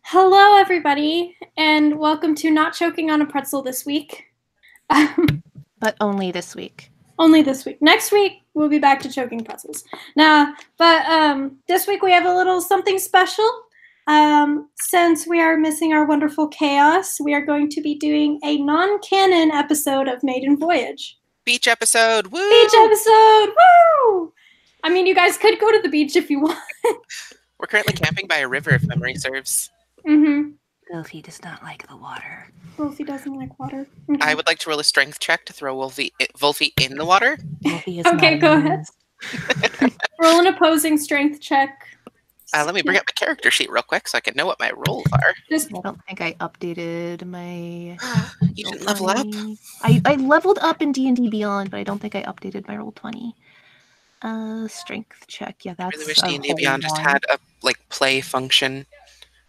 Hello, everybody, and welcome to Not Choking on a Pretzel this week. But only this week. Only this week. Next week, we'll be back to choking pretzels. But this week we have a little something special. Since we are missing our wonderful Chaos, we are going to be doing a non-canon episode of Maiden Voyage. Beach episode, woo! Beach episode, woo! I mean, you guys could go to the beach if you want. We're currently camping by a river, if memory serves. Mm-hmm. Wolfie does not like the water. Wolfie doesn't like water. Okay. I would like to roll a strength check to throw Wolfie in the water. Okay, go ahead. Roll an opposing strength check. Let me bring up my character sheet real quick so I can know what my rolls are. I don't think I updated my... You didn't level up? I leveled up in D&D Beyond, but I don't think I updated my roll 20. Strength check. Yeah, that's... I really wish D&D Beyond just had a play function.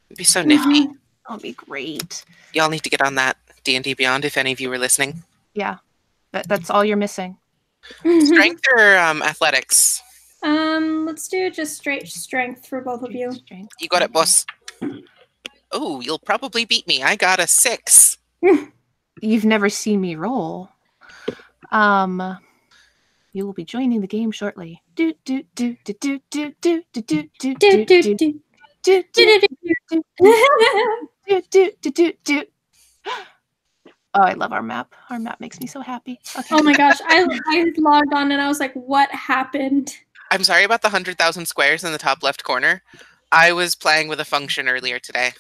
It'd be so nifty. That would be great. Y'all need to get on that, D&D Beyond, if any of you are listening. Yeah, that's all you're missing. Strength or athletics? Let's do just straight strength for both of you. Strength. You got it, boss. Oh, you'll probably beat me. I got a 6. You've never seen me roll. You will be joining the game shortly. Do do do do do do do do do do do do do. Oh, I love our map. Our map makes me so happy. Okay. Oh my gosh, I logged on and I was like, what happened? I'm sorry about the 100,000 squares in the top left corner. I was playing with a function earlier today.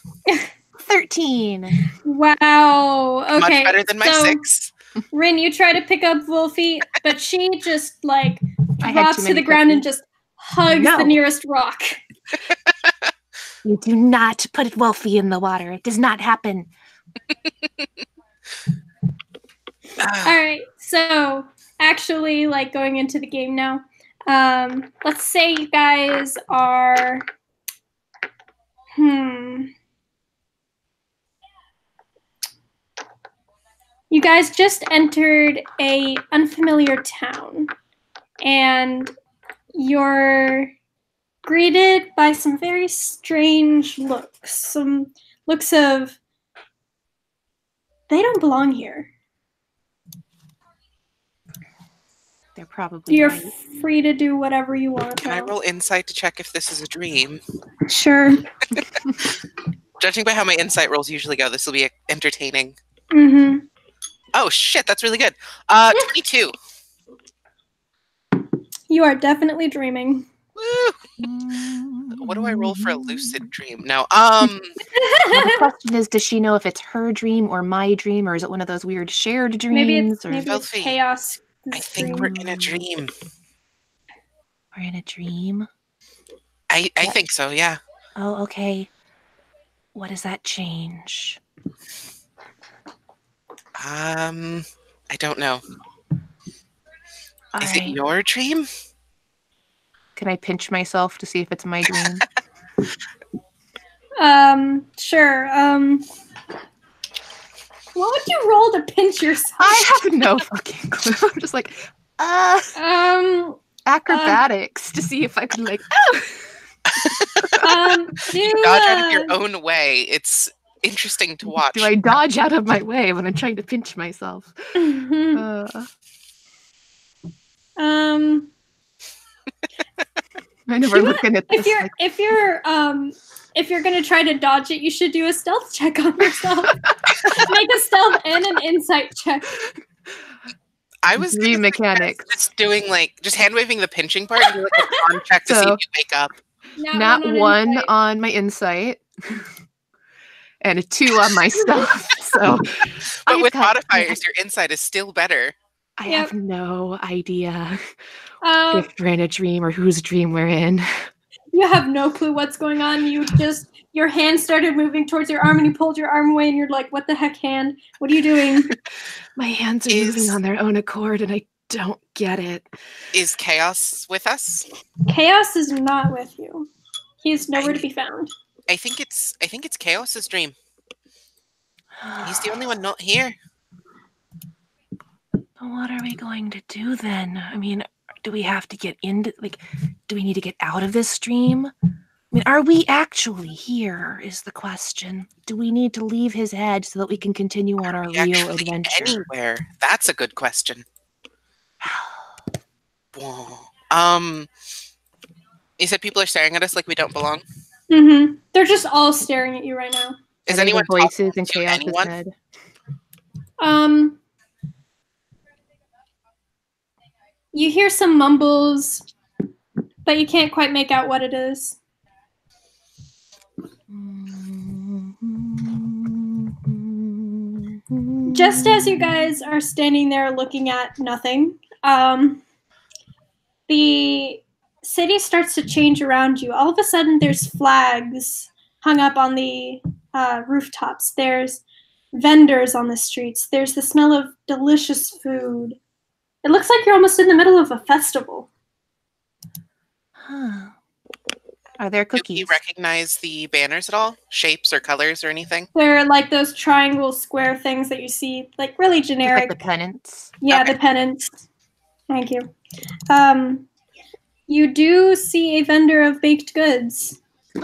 13. Wow. Okay. Much better than my 6. Rin, you try to pick up Wolfie, but she just drops to the ground and just hugs the nearest rock. You do not put Wolfie in the water. It does not happen. All right. So actually, going into the game now, let's say you guys are, you guys just entered a unfamiliar town, and you're greeted by some very strange looks. Some looks of, they don't belong here. They're probably You're right. free to do whatever you want. Can I roll insight to check if this is a dream? Sure. Judging by how my insight rolls usually go, this will be entertaining. Mm-hmm. Oh shit, that's really good. 22. You are definitely dreaming. Woo! What do I roll for a lucid dream? No. Well, the question is, does she know if it's her dream or my dream, or is it one of those weird shared dreams? Maybe it's chaos. I think we're in a dream. We're in a dream? I think so, yeah. Oh, okay. What does that change? I don't know. Is it right. your dream? Can I pinch myself to see if it's my dream? Sure. What would you roll to pinch yourself? I have no fucking clue. I'm just like, acrobatics to see if I can You dodge out of your own way. It's interesting to watch. Do I dodge out of my way when I'm trying to pinch myself? I never looking at this. If you're gonna try to dodge it, you should do a stealth check on yourself. Make a stealth and an insight check. I was dream mechanics. Just doing just hand waving the pinching part and do a con check to see if you wake up. Not one on my insight. And a 2 on my stealth. So, but with modifiers, your insight is still better. I have no idea if we're in a dream or whose dream we're in. You have no clue what's going on. Your hand started moving towards your arm and you pulled your arm away and you're like, what the heck, hand? What are you doing? My hands are moving on their own accord and I don't get it. Is Chaos with us? Chaos is not with you. He's nowhere to be found. I think it's Chaos's dream. He's the only one not here. What are we going to do then? I mean, do we have to get into do we need to get out of this stream? mean, are we actually here is the question. Do we need to leave his head so that we can continue on our real adventure? Anywhere? That's a good question. Whoa. You said people are staring at us like we don't belong? Mm-hmm. They're just all staring at you right now. Is Are they anyone the voices in talking to Chaos's anyone? head? You hear some mumbles, but you can't quite make out what it is. Just as you guys are standing there looking at nothing, the city starts to change around you. All of a sudden, there's flags hung up on the rooftops. There's vendors on the streets. There's the smell of delicious food. It looks like you're almost in the middle of a festival. Huh. Are there cookies? Do you recognize the banners at all? Shapes or colors or anything? They're like those triangle square things that you see, like really generic. Like the pennants? Yeah, Okay. the pennants. Thank you. You do see a vendor of baked goods. Do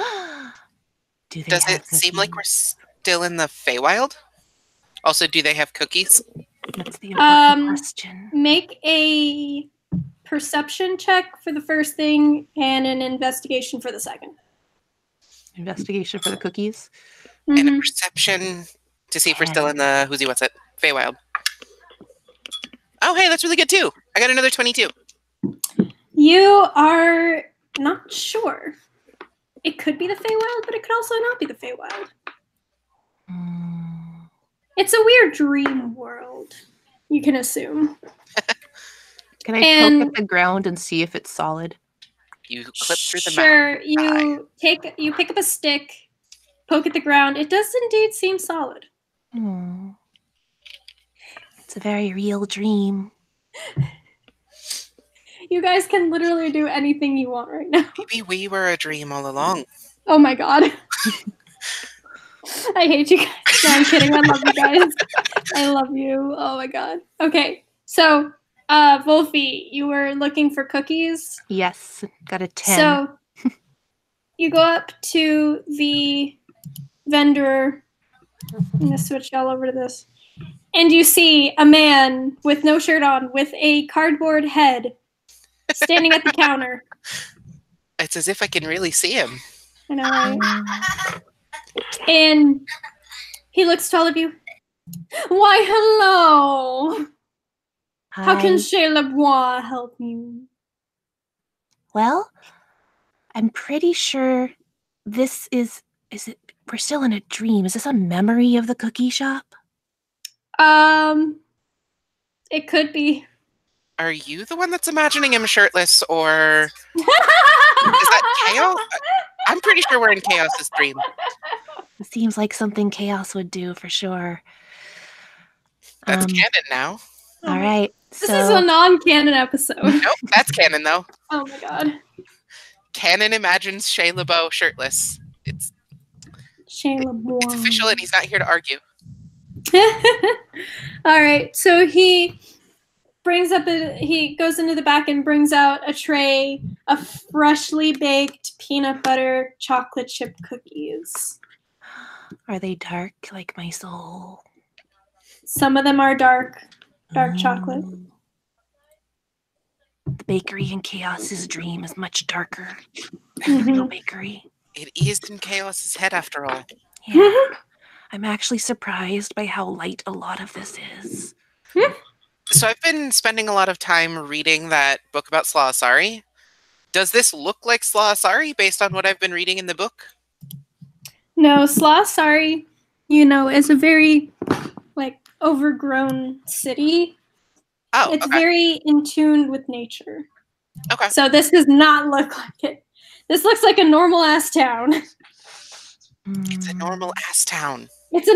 they Does have it seem like we're cookies? still in the Feywild? Also, do they have cookies? That's the important question. Make a perception check for the first thing and an investigation for the second. Investigation for the cookies? And a perception to see if we're still in the Feywild. Oh, hey, that's really good too. I got another 22. You are not sure. It could be the Feywild, but it could also not be the Feywild. It's a weird dream world, you can assume. Can I poke at the ground and see if it's solid? You clip through the map. Sure, you pick up a stick, poke at the ground. It does indeed seem solid. It's a very real dream. You guys can literally do anything you want right now. Maybe we were a dream all along. Oh my god. I hate you guys. No, I'm kidding. I love you guys. I love you. Oh my god. Okay, so Wolfie, you were looking for cookies? Yes, got a 10. So you go up to the vendor. I'm going to switch all over to this. And you see a man with no shirt on with a cardboard head standing at the counter. It's as if I can really see him. I know, right? And he looks to all of you. Why, hello. Hi. How can Chez Lebois help you? Well, I'm pretty sure this is it? We're still in a dream. Is this a memory of the cookie shop? It could be. Are you the one that's imagining him shirtless, or is that Chaos? I'm pretty sure we're in Chaos's dream. It seems like something Chaos would do for sure. That's canon now. All right. This is a non-canon episode. Nope, that's canon though. Oh my god. Canon imagines Chez Lebois shirtless. It's official, and he's not here to argue. All right, so he goes into the back and brings out a tray of freshly baked peanut butter chocolate chip cookies. Are they dark like my soul? Some of them are dark chocolate. The bakery in Chaos's dream is much darker than the real bakery. It is in Chaos's head, after all. Yeah. I'm actually surprised by how light a lot of this is. So I've been spending a lot of time reading that book about Sla Asari. Does this look like Sla Asari based on what I've been reading in the book? No, Sla Asari, is a very overgrown city. Oh, it's okay. very in tune with nature. Okay. So this does not look like it. This looks like a normal ass town. It's a normal ass town. It's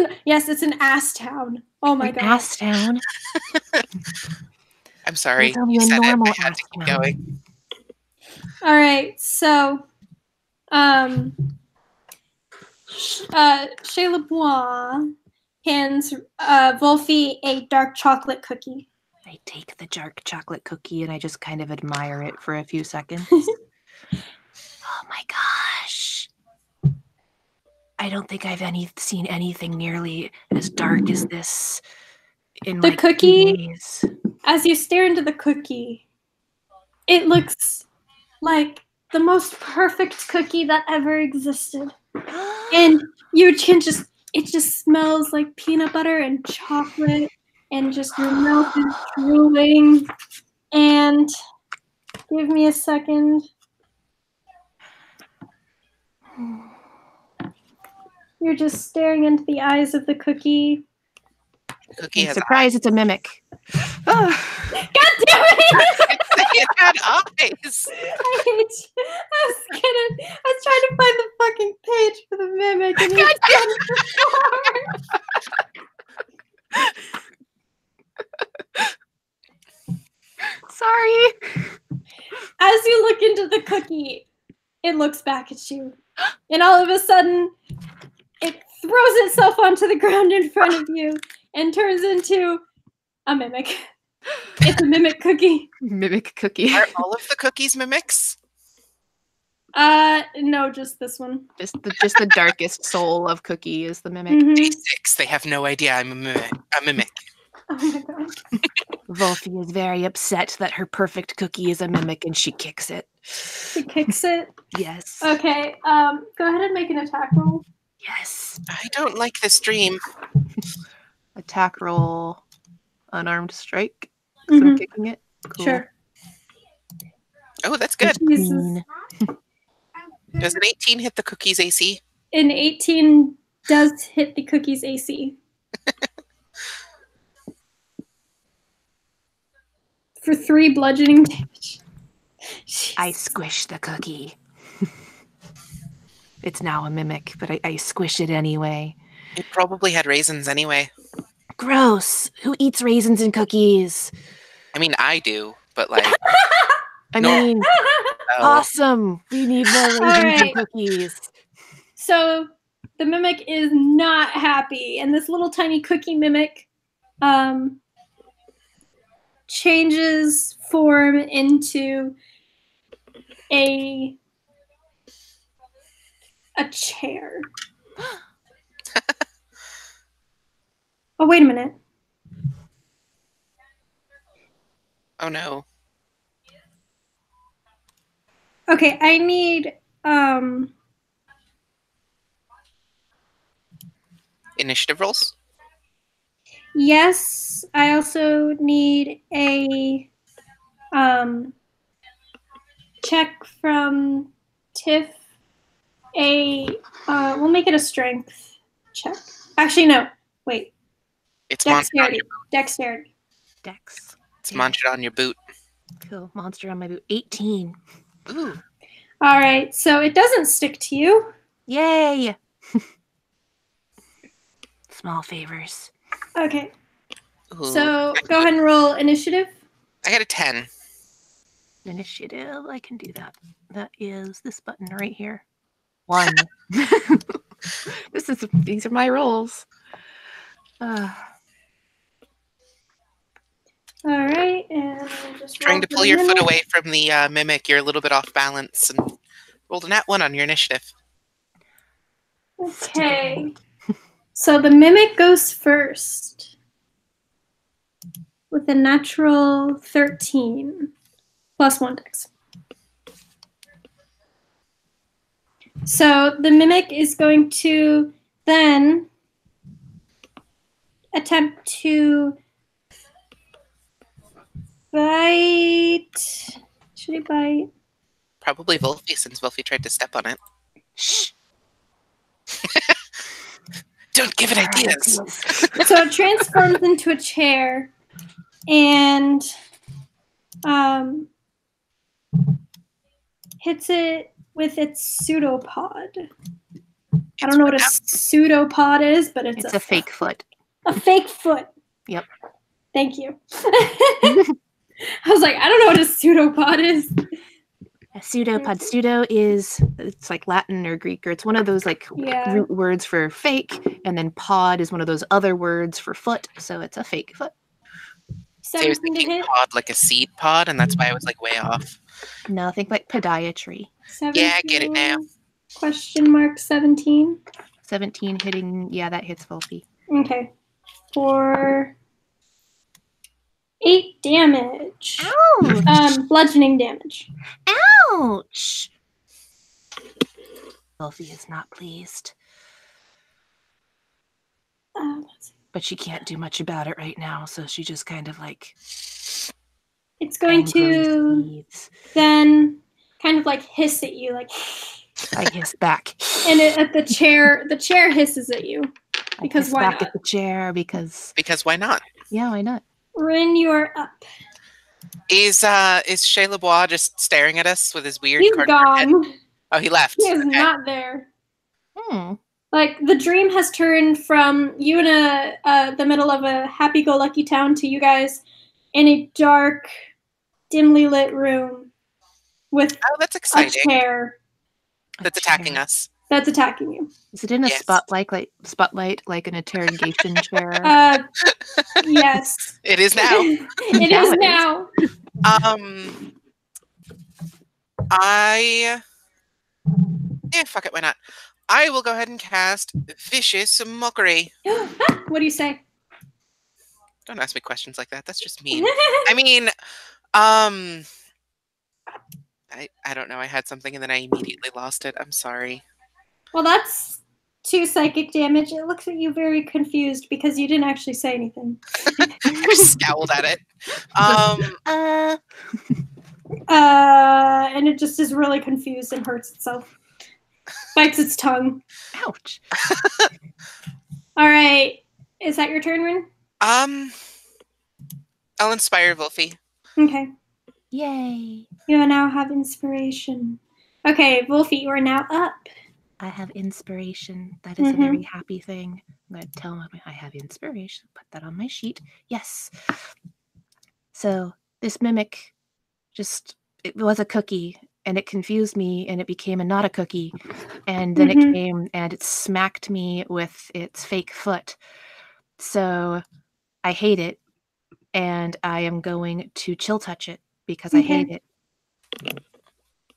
an ass town. Oh my god. Ass town. I'm sorry. It's only You a said normal it. I had to keep going. All right. So, Chez Lebois hands Wolfie a dark chocolate cookie. I take the dark chocolate cookie and I just kind of admire it for a few seconds. Oh my gosh. I don't think I've seen anything nearly as dark as this in The like cookie? 2 days. As you stare into the cookie, it looks like the most perfect cookie that ever existed. And you can it just smells like peanut butter and chocolate, and just your mouth is drooling. And give me a second. You're just staring into the eyes of the cookie. The cookie I'm has surprised it's a mimic. God damn it! it had eyes. I hate you. I was trying to find the fucking page for the mimic, and you Sorry. As you look into the cookie, it looks back at you. And all of a sudden, it throws itself onto the ground in front of you and turns into a mimic. It's a mimic cookie. Mimic cookie. Are all of the cookies mimics? No, just this one. Just the darkest soul of cookie is the mimic. Mhm. D6. They have no idea I'm a mimic. Oh my god. Wolfie is very upset that her perfect cookie is a mimic and she kicks it. She kicks it. Yes. Okay, go ahead and make an attack roll. Yes. I don't like this dream. Attack roll. Unarmed strike. So I'm Mhm. kicking it. Cool. Sure. Oh, that's good. Jesus. Does an 18 hit the cookie's AC? An 18 does hit the cookie's AC. For 3 bludgeoning damage. I squish the cookie. It's now a mimic, but I squish it anyway. It probably had raisins anyway. Gross. Who eats raisins in cookies? I mean, I do, but like, I No. mean, no. awesome. We need more raisins right. in cookies. So the mimic is not happy, and this little tiny cookie mimic changes form into a chair. Oh, wait a minute. Oh no. Okay, I need Initiative rolls? yes, I also need a check from Tiff. We'll make it a strength check. Actually, no. Wait. It's monster on Dexterity. your, Dexterity. Dex. it's monster on your boot. Cool. Monster on my boot. 18. Ooh. All right, so it doesn't stick to you. Yay. Small favors. Okay, Ooh. so go ahead and roll initiative. I got a 10. Initiative. I can do that. That is this button right here. 1. These are my rolls. All right, and I'll just Trying roll to for pull a your foot minute. away from the mimic. You're a little bit off balance and rolled a nat 1 on your initiative. Okay, so the mimic goes first with a natural 13 plus 1 dex. So the mimic is going to then attempt to bite. Should he bite? Probably Wolfie, since Wolfie tried to step on it. Shh. Don't give it ideas. So it transforms into a chair and hits it with its pseudopod. I don't know what a pseudopod is, but It's a fake foot. A fake foot. Yep. Thank you. I was like, I don't know what a pseudopod is. A pseudopod. Pseudo it's like Latin or Greek, or it's one of those like Yeah. root words for fake, and then pod is one of those other words for foot, so it's a fake foot. So I was 17 to thinking hit. pod like a seed pod, and that's why I was like way off. No, think like podiatry. 17, Yeah, I get it now. Question mark 17. 17 hitting. Yeah, that hits Wolfie. Okay. For 8 damage. Ouch! Bludgeoning damage. Ouch! Wolfie is not pleased. Let's see. But she can't do much about it right now, so she just kind of like It's going to seethes. then kind of like hiss at you, like. I hiss back. And at the chair hisses at you. Because I hiss why back not? at the chair because why not? yeah, why not? Rin, you are up. Is Shea LeBois just staring at us with his weird He's cardboard head? gone. Oh, he left. He is Okay. not there. Hmm. Like, the dream has turned from you in the middle of a happy-go-lucky town to you guys in a dark, dimly lit room with Oh, that's a exciting. chair That's attacking us. that's attacking you. Is it in a Yes. spotlight like an interrogation chair? Yes. It is now. It Now is it is. now. Fuck it, why not? I will go ahead and cast Vicious Mockery. What do you say? Don't ask me questions like that. That's just mean. I mean, I don't know. I had something and then I immediately lost it. I'm sorry. Well, that's 2 psychic damage. It looks at you very confused because you didn't actually say anything. I just scowled at it. And it just is really confused and hurts itself. Bites its tongue. Ouch. All right. Is that your turn, Rin? I'll inspire Wolfie. Okay. Yay. You now have inspiration. Okay, Wolfie, you are now up. I have inspiration. That is a very happy thing. I'm going to tell him I have inspiration. Put that on my sheet. Yes. So this mimic it was a cookie and it confused me and it became not a cookie. And then it came and it smacked me with its fake foot. So I hate it. And I am going to chill touch it because I hate it.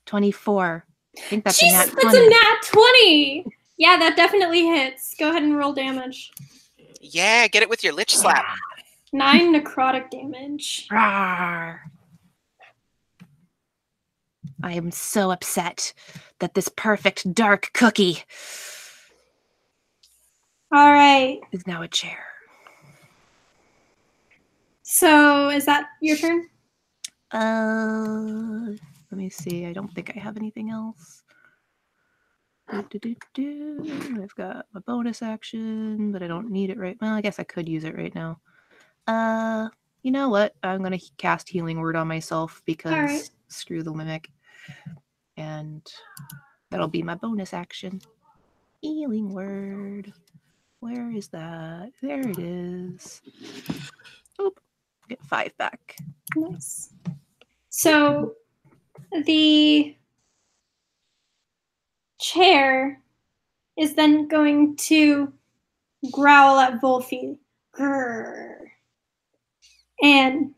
24. I think that's a nat 20. That's a nat 20! Yeah, that definitely hits. Go ahead and roll damage. Yeah, get it with your Lich Slap. 9 necrotic damage. Rawr. I am so upset that this perfect dark cookie All right. is now a chair. So, is that your turn? Let me see. I don't think I have anything else. I've got my bonus action, but I don't need it right now. I guess I could use it right now. You know what? I'm going to cast Healing Word on myself because screw the mimic. And that'll be my bonus action. Healing Word. Where is that? There it is. Oop. Get 5 back. Nice. So, the chair is then going to growl at Wolfie. Grrr. And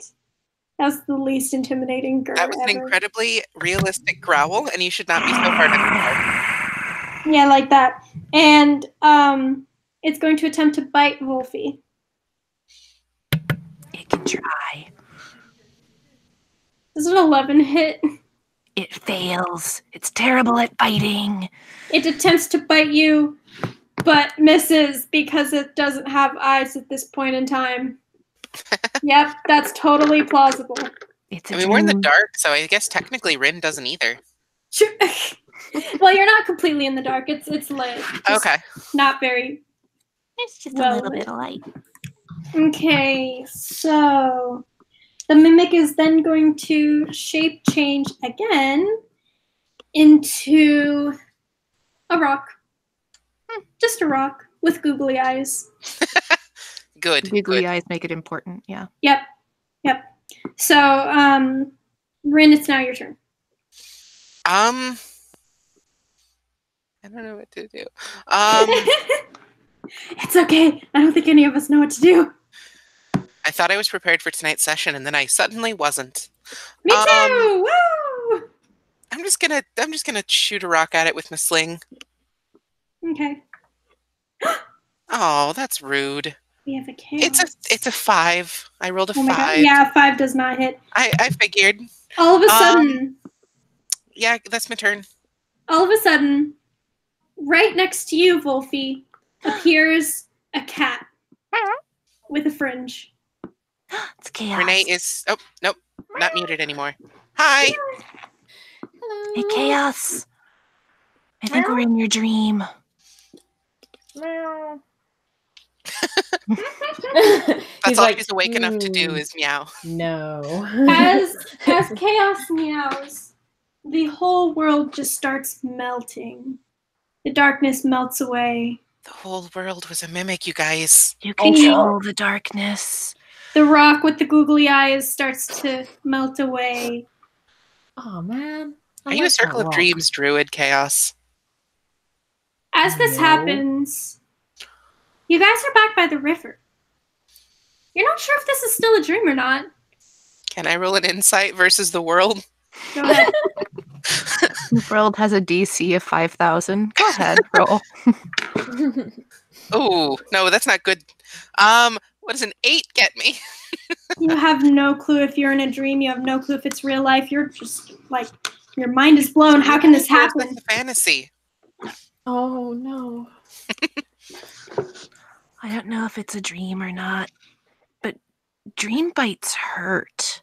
that's the least intimidating grrr That was an ever. incredibly realistic growl, and you should not be so hard on yourself. Yeah, like that. And it's going to attempt to bite Wolfie. It can try. Does an 11 hit? It fails. It's terrible at biting. It attempts to bite you, but misses because it doesn't have eyes at this point in time. Yep, that's totally plausible. We're in the dark, so I guess technically Rin doesn't either. Sure. Well, you're not completely in the dark. It's lit. Just Okay. Not very. It's just a little bit of light. Okay, so the mimic is then going to shape change again into a rock. Just a rock with googly eyes. Good. Googly eyes make it important, yeah. Yep. So, Rin, it's now your turn. I don't know what to do. It's okay. I don't think any of us know what to do. I thought I was prepared for tonight's session, and then I suddenly wasn't. Me too. Woo! I'm just gonna shoot a rock at it with my sling. Okay. Oh, that's rude. We have a chaos. It's a 5. I rolled a Oh my 5. god. Yeah, 5 does not hit. I figured. All of a sudden, Yeah, that's my turn. right next to you, Wolfie, appears a cat with a fringe. It's chaos. Renee is... Oh, nope. Not muted anymore. Hi. Hello. Hey, chaos. I think we're in your dream. Meow. That's all she's awake enough to do is meow. No. As chaos meows, the whole world just starts melting. The darkness melts away. The whole world was a mimic, you guys. You control the darkness. The rock with the googly eyes starts to melt away. Oh man. Are you a Circle of Dreams druid, Chaos? As this happens, you guys are back by the river. You're not sure if this is still a dream or not. Can I roll an insight versus the world? Go ahead. The world has a DC of 5,000. Go ahead, roll. Oh, no, that's not good. What does an 8 get me? You have no clue if you're in a dream. You have no clue if it's real life. You're just like, your mind is blown. How can this happen? It's a fantasy. Oh no. I don't know if it's a dream or not, but dream bites hurt.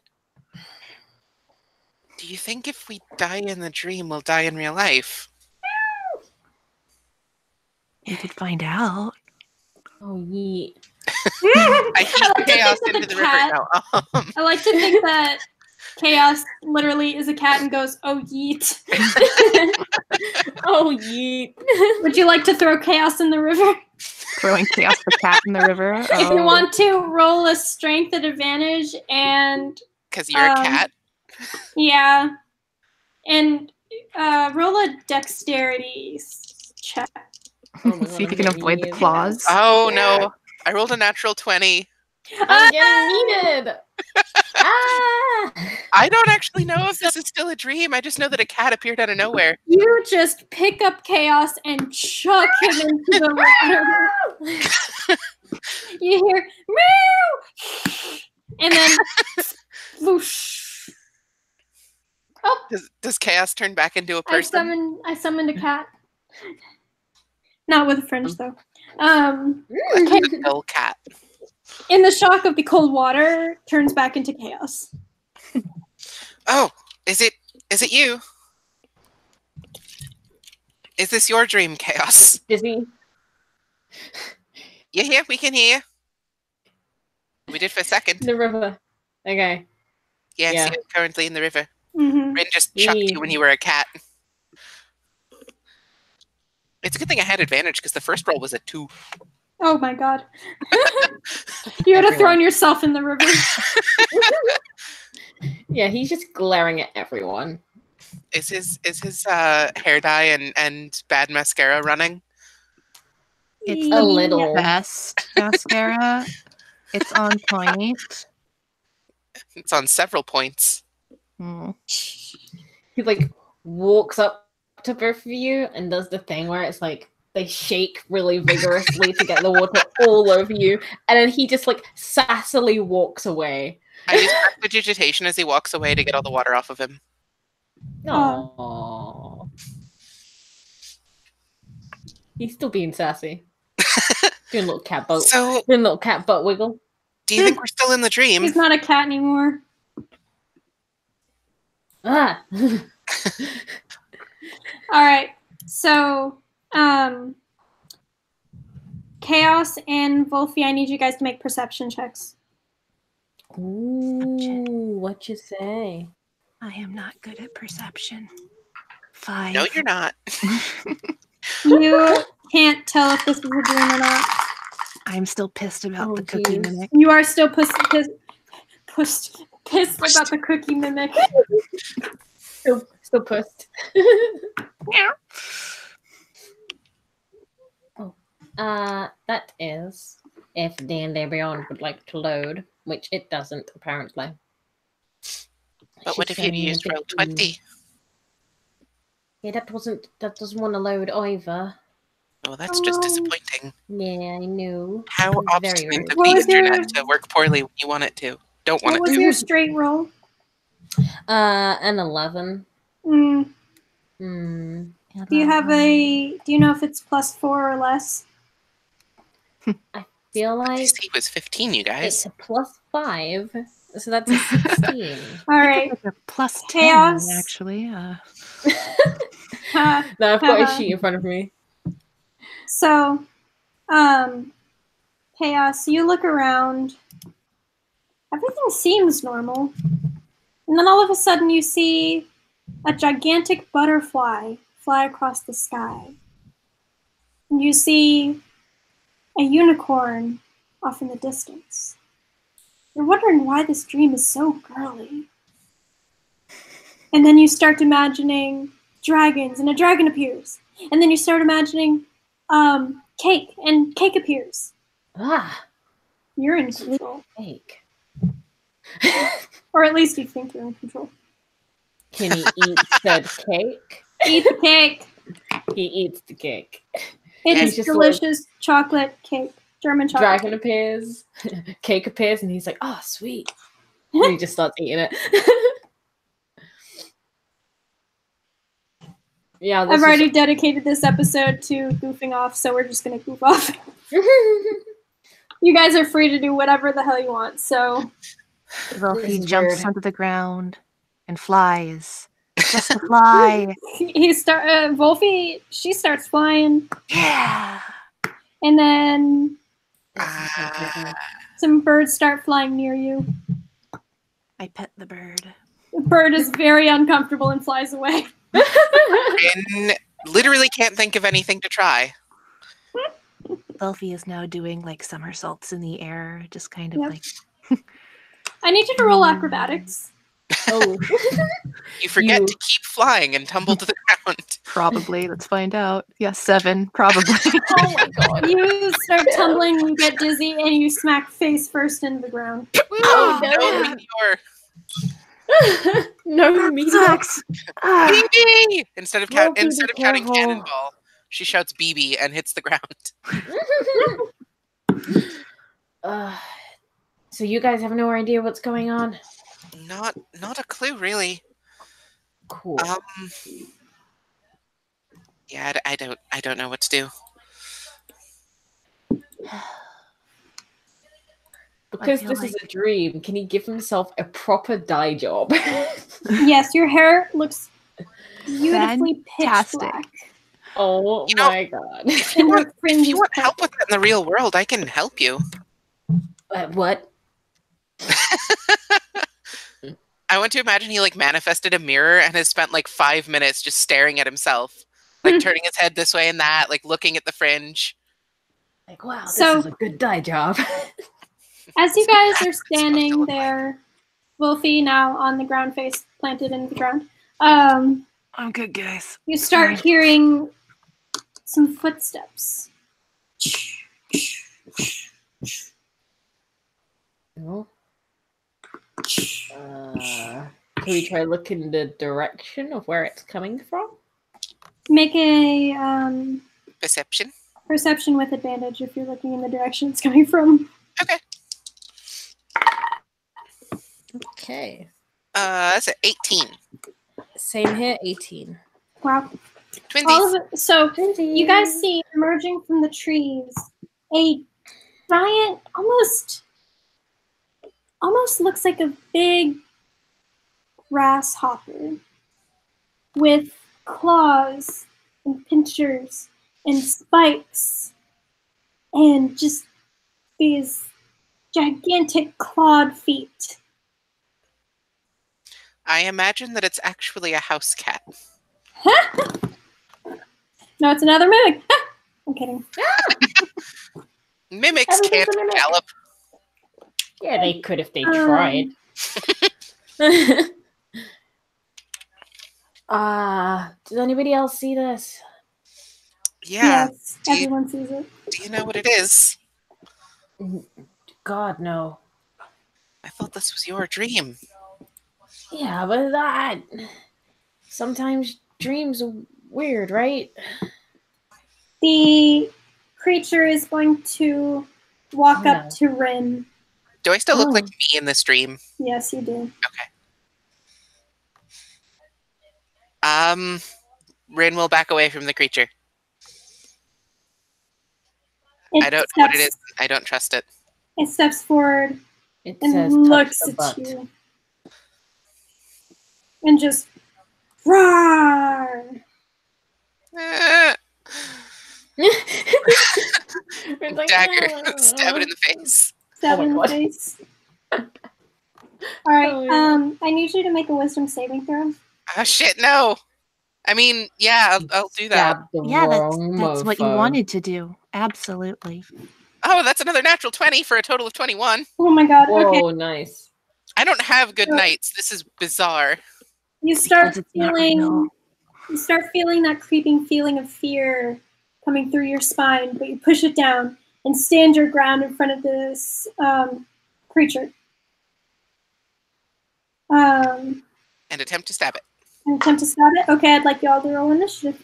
Do you think if we die in the dream, we'll die in real life? We could find out. Oh yeet. I heat chaos into the river now. I like to think that chaos literally is a cat and goes, oh yeet. Oh yeet. Would you like to throw chaos in the river? Throwing chaos the cat in the river. If you want to, roll a strength at advantage and... Because you're a cat? Yeah. And roll a dexterity check. See if you can avoid the claws. Oh, no. I rolled a natural 20. I'm getting needed. Ah! I don't actually know if this is still a dream. I just know that a cat appeared out of nowhere. You just pick up chaos and chuck him into the water. You hear meow, and then whoosh. Oh, does chaos turn back into a person? I summoned a cat. Not with a fringe though. A dull cat. In the shock of the cold water, turns back into chaos. Oh, is it you? Is this your dream, Chaos? Disney. You here? We can hear you. We did for a second. The river. Okay. Yeah. See, you're currently in the river. Mm-hmm. Rin just chucked you when you were a cat. It's a good thing I had advantage because the first roll was a 2. Oh my god. You would have thrown yourself in the river. Yeah, he's just glaring at everyone. Is his hair dye and bad mascara running? It's a little. Best mascara. It's on point. It's on several points. He like walks up to both of you and does the thing where it's like they shake really vigorously to get the water all over you, and then he just like sassily walks away. I use prestidigitation as he walks away to get all the water off of him. Aww. He's still being sassy. Doing a little cat butt. Doing a little cat butt wiggle. Do you think we're still in the dream? He's not a cat anymore. Ah. All right. So, Chaos and Wolfie, I need you guys to make perception checks. Ooh, what you say? I am not good at perception. 5. No, you're not. You can't tell if this is a dream or not. I'm still pissed about the cookie mimic. You are still pissed about the cookie mimic. Still pissed. Yeah. That is if D&D Beyond would like to load, which it doesn't apparently. But what if you'd used roll 20? Yeah, that doesn't want to load either. Oh, that's just no. disappointing. Yeah, I know. How It's very obstinate rude. of What the was your- internet to work poorly when you want it to. Don't want What it was to. your straight roll? An 11. Mm, Hmm. do you have a? Do you know if it's +4 or less? Feel like DC was 15, you guys. it's a +5, so that's a 16. All right. Like a +10, Chaos. actually. Uh, No, I've got a sheet in front of me. So, Chaos, you look around. Everything seems normal. And then all of a sudden you see a gigantic butterfly fly across the sky. And you see a unicorn off in the distance. You're wondering why this dream is so girly. And then you start imagining dragons, and a dragon appears. And then you start imagining cake, and cake appears. Ah, You're in control. cake. Or at least you think you're in control. Can he eat said cake? Eat the cake. He eats the cake. It He's is just delicious chocolate cake. German chocolate Dragon cake. appears, cake appears, and he's like, "Oh, sweet." And he just starts eating it. Yeah, I've already dedicated this episode to goofing off, so we're just gonna goof off. You guys are free to do whatever the hell you want. So Wolfie is jumps weird. onto the ground and flies. Just to fly. Wolfie, she starts flying, Yeah. and then This is so good. some birds start flying near you. I pet the bird. The bird is very uncomfortable and flies away. And literally can't think of anything to try. Wolfie is now doing like somersaults in the air, just kind of Yep. like I need you to roll acrobatics. Oh, You forget You- to keep flying and tumble to the ground. probably. Let's find out. Yeah, 7, probably. oh my god! You start tumbling, you get dizzy, and you smack face first into the ground. Oh No, no! meteor. No meteor. Sucks. Ah. BB! Instead of Wolfie, be shouting careful. cannonball, she shouts BB and hits the ground. So you guys have no idea what's going on? Not a clue, really. Cool. Yeah, I don't know what to do. Because feel this is a dream, can he give himself a proper dye job? Yes, your hair looks beautifully pitch Fantastic. black. Oh You know- my god. If you And your want, fringe if you is want help purple. with that in the real world, I can help you. What? I want to imagine he like manifested a mirror and has spent like 5 minutes just staring at himself, like turning his head this way and that, like looking at the fringe. Like, wow, So- this is a good dye job. As you guys are That's what it's supposed to standing look like. there, Wolfie now on the ground, face planted in the ground, I'm good, guys. you start Sorry. hearing some footsteps. No. Can we try looking in the direction of where it's coming from? Make a Perception. perception with advantage if you're looking in the direction it's coming from. Okay. Okay. That's an 18. Same here, 18. Wow. Twinsies. All of it. So you guys see emerging from the trees a giant, almost looks like a big grasshopper with claws and pincers and spikes and just these gigantic clawed feet. I imagine that it's actually a house cat. No, it's another mimic. I'm kidding. Mimics Everything's can't a mimic. gallop. Yeah, they could if they tried. Does anybody else see this? Yeah. Yes, do you- everyone sees it. Do you know what it is? God, no. I thought this was your dream. Yeah, but that. Sometimes dreams are weird, right? The creature is going to walk up no. to Rin. Do I still look like Oh. me in this dream? Yes, you do. Rin will back away from the creature. I don't know what it is. I don't trust it. It steps forward It and says looks touch the at butt. you. And just roar. It's like, Dagger. Stab it in the face. Stab Oh my in the God. face. Alright, Oh, yeah. I need you to make a wisdom saving throw. Oh shit, no. I mean, yeah, I'll do that. Stab the Yeah, wrong that's what you mofo. wanted to do. Absolutely. Oh, that's another natural 20 for a total of 21. Oh my god, okay. Whoa, nice. I don't have good So- nights. This is bizarre. You start Because it's not real. feeling that creeping feeling of fear coming through your spine, but you push it down and stand your ground in front of this creature. And attempt to stab it. And attempt to stab it. Okay, I'd like y'all to roll initiative.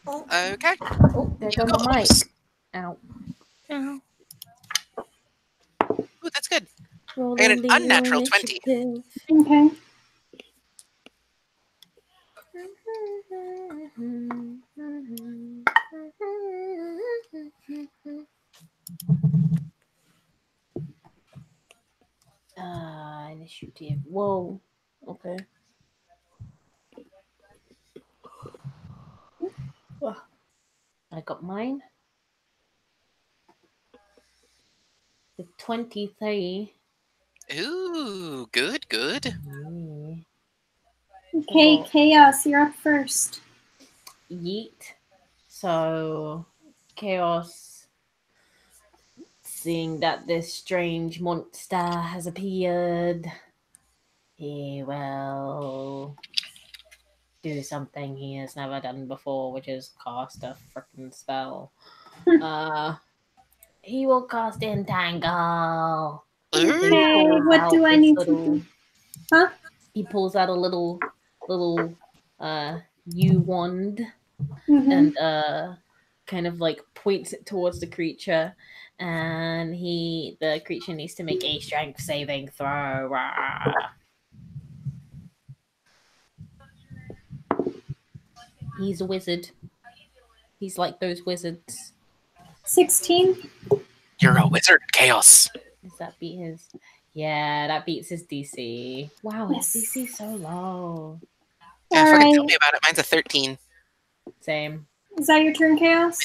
Okay. Oh, there You goes go. my mic. Ow. Oh. Ooh, that's good. Roll I got an on the unnatural 20. initiative. Okay. Initiative. Whoa. Okay. I got mine. The 23. Ooh, good, good. Mm. Okay, Oh. Chaos, you're up first. Yeet. So, Chaos, seeing that this strange monster has appeared, he will do something he has never done before, which is cast a freaking spell. He will cast Entangle. Okay, Ooh. what do I need to do? Huh? He pulls out a little U wand Mm-hmm. and kind of like points it towards the creature, and the creature needs to make a strength saving throw. Rah. He's a wizard. He's like those wizards. 16? You're a wizard, Chaos. Does that beat his? Yeah, that beats his DC. Wow, Yes. his DC so low. Yeah, fucking tell Alright. me about it. Mine's a 13. Same. Is that your turn, Chaos?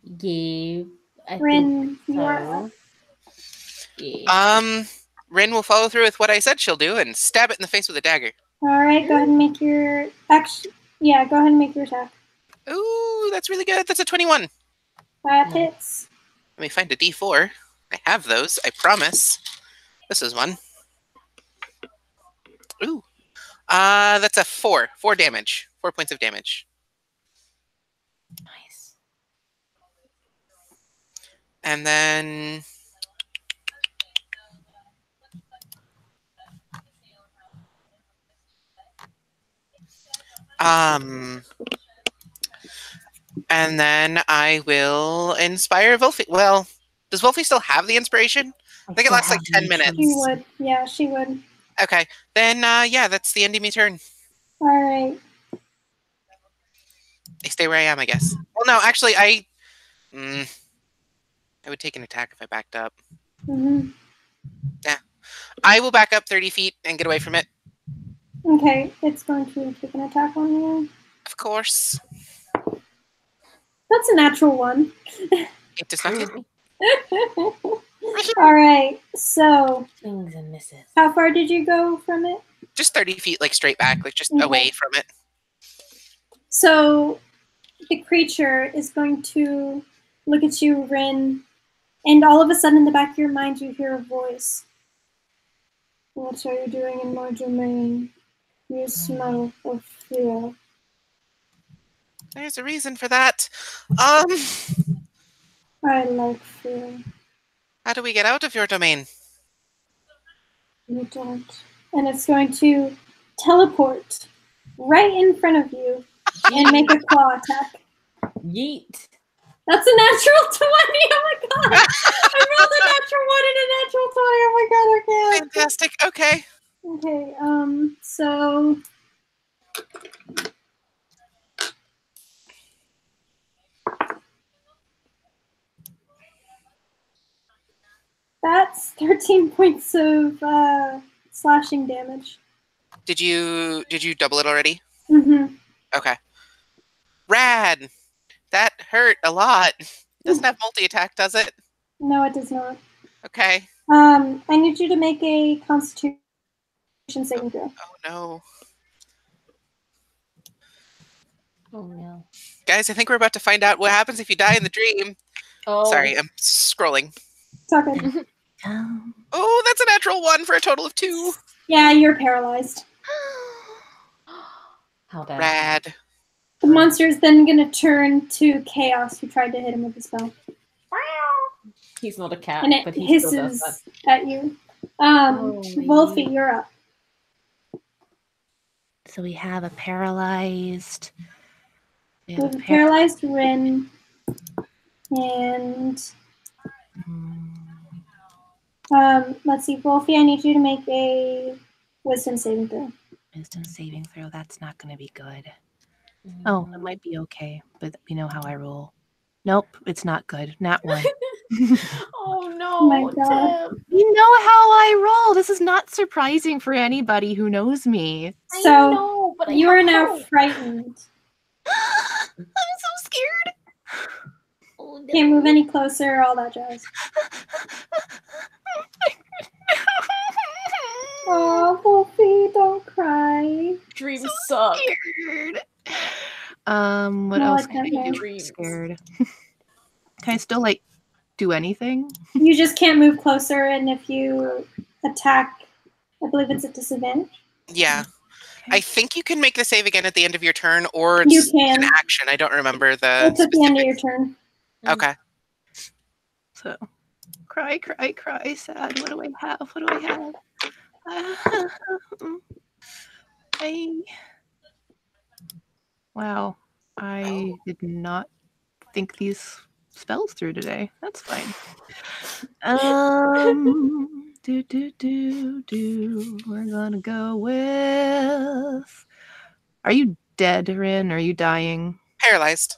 Yeah, I Rin, think you are up. so. Yeah. Rin will follow through with what I said she'll do and stab it in the face with a dagger. Alright, go ahead and make your action. Yeah, go ahead and make your attack. Ooh, that's really good. That's a 21. That Nice. hits. Let me find a D4. I have those, I promise. This is one. Ooh. That's a 4. 4 damage. 4 points of damage. Nice. And then and then I will inspire Wolfie. Well, does Wolfie still have the inspiration? I think it lasts like 10 minutes. She would. Yeah, she would. Okay. Then yeah, that's the end of my turn. Alright. I stay where I am, I guess. Well, no, actually, I would take an attack if I backed up. Mm-hmm. I will back up 30 feet and get away from it. Okay, it's going to take an attack on you. Of course. That's a natural one. It does not hit me. Alright, so Swings and misses. how far did you go from it? Just 30 feet, like straight back, like just Okay. away from it. So the creature is going to look at you, Rin, and all of a sudden in the back of your mind you hear a voice. What are you doing in my domain? You smell of fear. There's a reason for that. I like fear. How do we get out of your domain? You don't. And it's going to teleport right in front of you and make a claw attack. Yeet. That's a natural 20. Oh my god. I rolled a natural 1 and a natural 20. Oh my god, I can't. Fantastic. Okay. Okay, so that's 13 points of slashing damage. Did you double it already? Mm-hmm. Okay. Rad. That hurt a lot. Doesn't have multi-attack, does it? No, it does not. Okay. I need you to make a Constitution saving throw. Oh no. Oh no. Guys, I think we're about to find out what happens if you die in the dream. Oh. Sorry, I'm scrolling. It's all good. Oh, that's a natural 1 for a total of 2. Yeah, you're paralyzed. How bad? Rad. The monster is then going to turn to Chaos, who tried to hit him with the spell. He's not a cat, And it but he still does hisses that. at you. Oh, Wolfie, you're up. So we have a paralyzed. We We have have a a paralyzed Rin. And let's see, Wolfie, I need you to make a wisdom saving throw. Wisdom saving throw. That's not going to be good. Oh, it might be okay, but we know how I roll. Nope, it's not good. Not 1. Oh no, Oh my god. Tim. You know how I roll. This is not surprising for anybody who knows me. I So, know, but you are now how? frightened. I'm so scared. Oh, no. Can't move any closer, all that jazz. Oh, Wolfie, don't cry. Dreams suck. Scared. What No, else I can I can't do? move. I'm scared. Can I still do anything? You just can't move closer, and if you attack, I believe it's a disadvantage. Yeah. Okay. I think you can make the save again at the end of your turn, or You it's can. an action. I don't remember the It's at the end of your specifics. turn. Okay. So, cry, cry, cry, sad. What do I have? What do I have? Wow, I did not think these spells through today. That's fine. We're gonna go with. Are you dead, Rin? Are you dying? Paralyzed.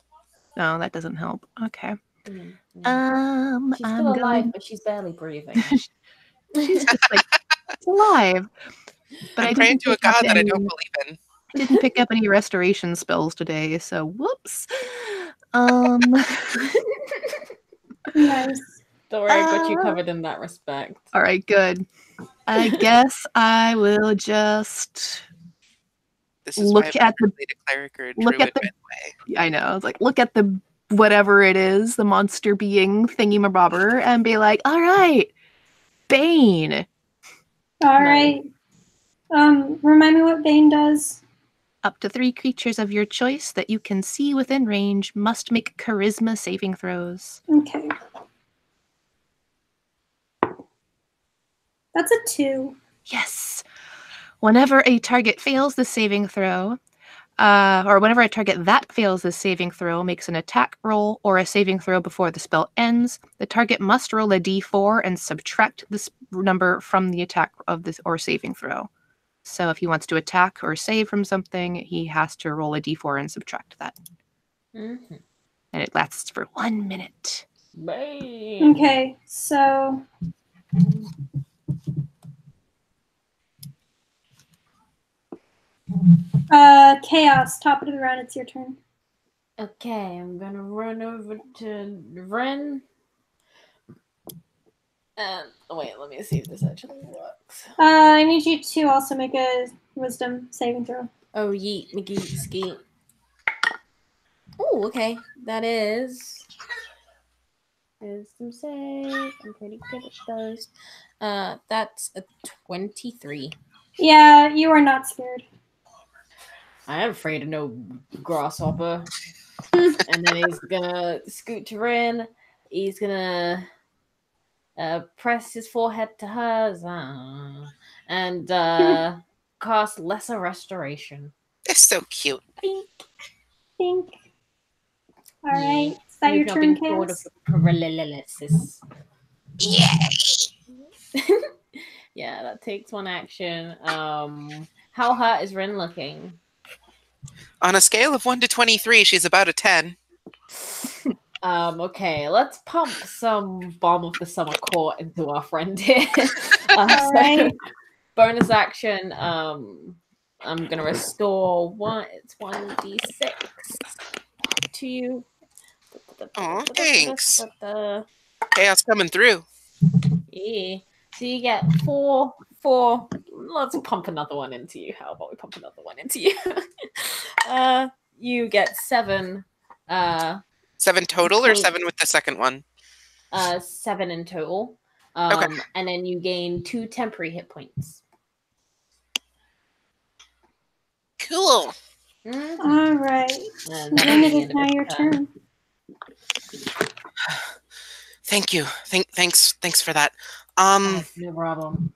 No, that doesn't help. Okay. Mm. She's I'm still alive, going. but she's barely breathing. She's just she's alive. But I'm praying to a god that I don't believe in. I didn't pick up any restoration spells today, so whoops. Nice. Don't worry, I got you covered in that respect. All right, good. I guess I will just This is look why at the a cleric or a look at druid the. midway. I know. I was like, look at the whatever it is, the monster being thingy-mabobber, and be like, all right, Bane. All right. Remind me what Bane does. Up to 3 creatures of your choice that you can see within range must make charisma saving throws. Okay. That's a 2. Yes. Whenever a target fails the saving throw, or whenever a target that fails the saving throw makes an attack roll or a saving throw before the spell ends, the target must roll a d4 and subtract this number from the attack of this or saving throw. So if he wants to attack or save from something, he has to roll a d4 and subtract that. Mm-hmm. And it lasts for 1 minute. Bang. Okay, so Chaos, top of the round, it's your turn. Okay, I'm gonna run over to Ren. Wait, let me see if this actually works. I need you to also make a wisdom saving throw. Oh, yeet, McGee, skeet. Oh, okay. That is wisdom save. I'm pretty good at those. That's a 23. Yeah, you are not scared. I am afraid of no grasshopper. And then he's gonna scoot to Rin. He's gonna press his forehead to hers and cast Lesser Restoration. They're so cute. Think. All right. Is that your You've not turn, been cured of Chaos? paralysis. Yay! Yeah, that takes one action. How hurt is Rin looking? On a scale of 1 to 23, she's about a 10. Okay, let's pump some Bomb of the Summer Court into our friend here. All right. Bonus action. I'm gonna restore one. It's 1d6 to you. Aw, thanks. Chaos coming through. Yeah. So you get four. Let's pump another one into you. How about we pump another one into you? You get 7. 7 total or Point. 7 with the second one? 7 in total. Okay. And then you gain 2 temporary hit points. Cool. All right. And that'll Then be it the is end of now its your turn. turn. Thank you. Thanks for that. No problem.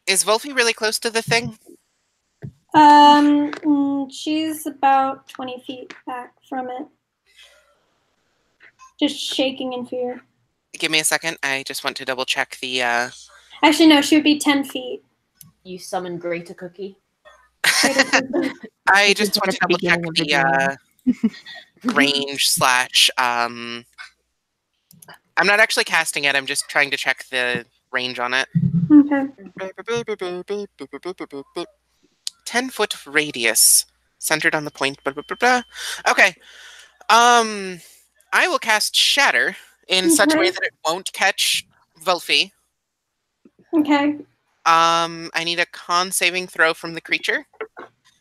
Is Wolfie really close to the thing? She's about 20 feet back from it. Just shaking in fear. Give me a second. I just want to double check the Actually, no, she would be 10 feet. You summon Greater Cookie. I just want at to the double check beginning of the the range slash I'm not actually casting it, I'm just trying to check the range on it. Okay. 10-foot radius. Centered on the point. Blah, blah, blah, blah. Okay. I will cast Shatter in such a way that it won't catch Vulfi. Okay. I need a con saving throw from the creature.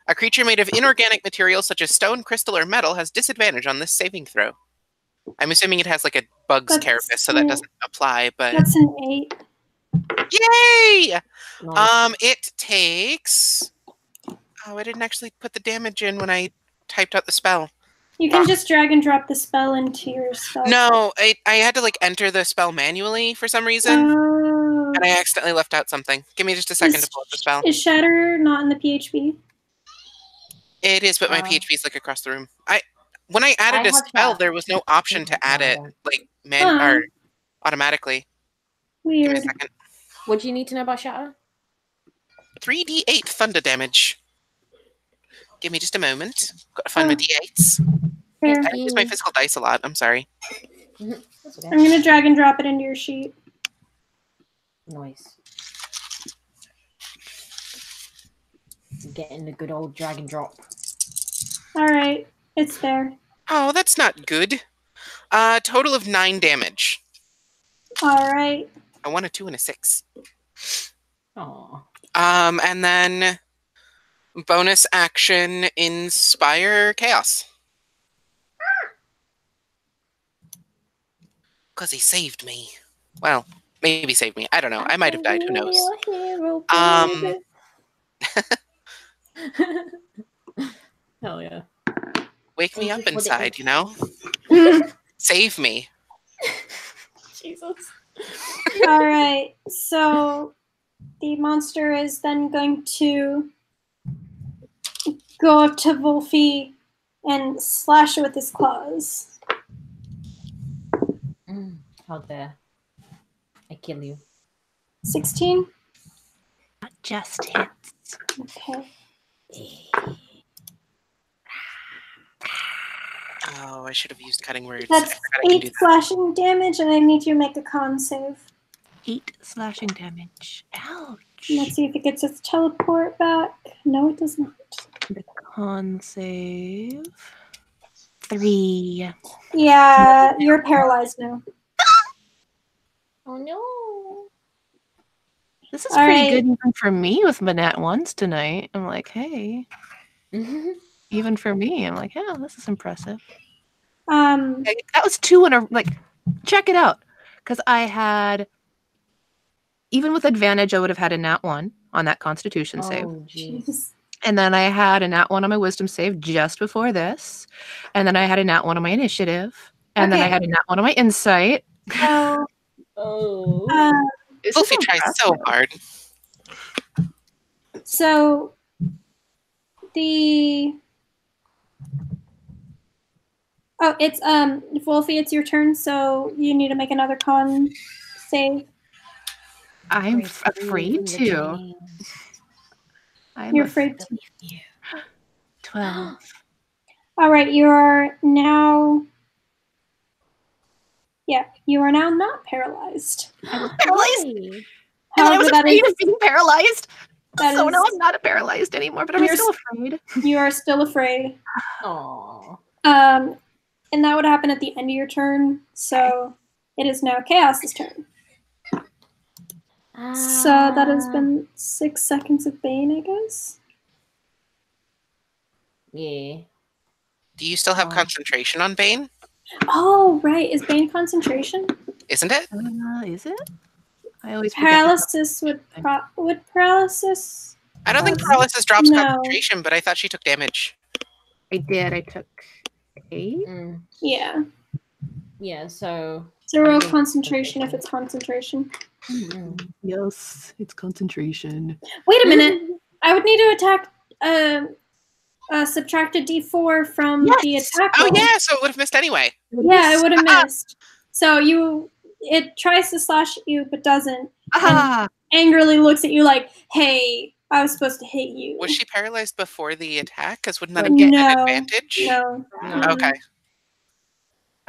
A creature made of inorganic materials such as stone, crystal, or metal has disadvantage on this saving throw. I'm assuming it has like a bug's carapace, so that doesn't apply, but... That's an 8. Yay! Nice. It takes... Oh, I didn't actually put the damage in when I typed out the spell. You can just drag and drop the spell into your spell. No, I had to like enter the spell manually for some reason, and I accidentally left out something. Give me just a second to pull up the spell. Is Shatter not in the PHP? It is, but my PHP is like across the room. When I added a spell, there was no option to add it like or automatically. Weird. Give me a second. What do you need to know about Shatter? 3d8 thunder damage. Give me just a moment. Got to find my d8s. Fair. I use my physical dice a lot. I'm sorry. That's okay. I'm gonna drag and drop it into your sheet. Nice. Getting the good old drag and drop. All right, it's there. Oh, that's not good. Total of 9 damage. All right. I won a 2 and a 6. Aww. And then bonus action, Inspire Chaos. Because he saved me. Well, maybe saved me. I don't know. I might have died. Who knows? Hell yeah. Wake me up inside, you know? Save me. Jesus. All right. So the monster is then going to go up to Wolfie and slash it with his claws. How dare I kill you? 16? That just hits. Okay. Oh, I should have used cutting words. That's I forgot I can do 8 that. slashing damage, and I need you to make a con save. 8 slashing damage. Ouch. Let's see if it gets its teleport back. No, it does not. The con save. 3. Yeah, you're paralyzed now. Oh no. This is All pretty right. good even for me with my nat ones tonight. I'm like, hey. Even for me, I'm like, yeah, this is impressive. That was 2 in a like. Check it out, because I had, even with advantage, I would have had a nat 1 on that Constitution save, Jeez. and then I had a nat 1 on my Wisdom save just before this, and then I had a nat 1 on my Initiative, and then I had a nat 1 on my Insight. So, This is Wolfie tries so impressive. hard. so the... Oh, it's, Wolfie, it's your turn, so you need to make another con save. I'm afraid to. You're afraid to. 12. All right, you are now... Yeah, you are now not paralyzed. I was paralyzed. Hey. And then I was However, afraid of being paralyzed. that So is- now I'm not paralyzed anymore, but I'm You're still afraid. You are still afraid. Aww. And that would happen at the end of your turn, so it is now Chaos's turn. So that has been 6 seconds of Bane, I guess. Yeah. Do you still have Oh. concentration on Bane? Oh, right. Is Bane concentration? Isn't it? Is it? I always forget. Paralysis would paralysis? I don't think Cause- paralysis drops No. concentration, but I thought she took damage. I did. I took 8. Mm. Yeah. Yeah, so... So roll I think concentration if it's concentration. Mm. Yes, it's concentration. Wait a minute. I would need to attack subtract a d4 from the attack Oh roll. yeah, so it would have missed anyway. Yeah, I would have missed. So it tries to slash at you, but doesn't. Ah! Angrily looks at you like, hey, I was supposed to hit you. Was she paralyzed before the attack? Because wouldn't that No. have given an advantage? No. No. Okay.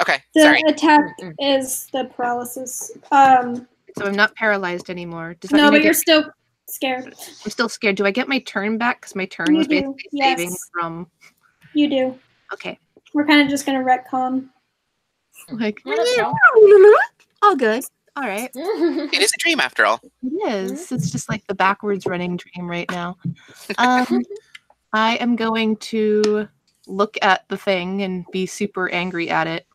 Okay, The sorry. attack Mm-mm. is the paralysis. So I'm not paralyzed anymore. Does that No, mean I but you're get, still scared. I'm still scared. Do I get my turn back? Because my turn You was do, basically yes. saving from. You do. Okay. We're kind of just going to retcon. Like, Yeah, that's fine. all good. All right. It is a dream after all. It is. It's just like the backwards running dream right now. I am going to look at the thing and be super angry at it.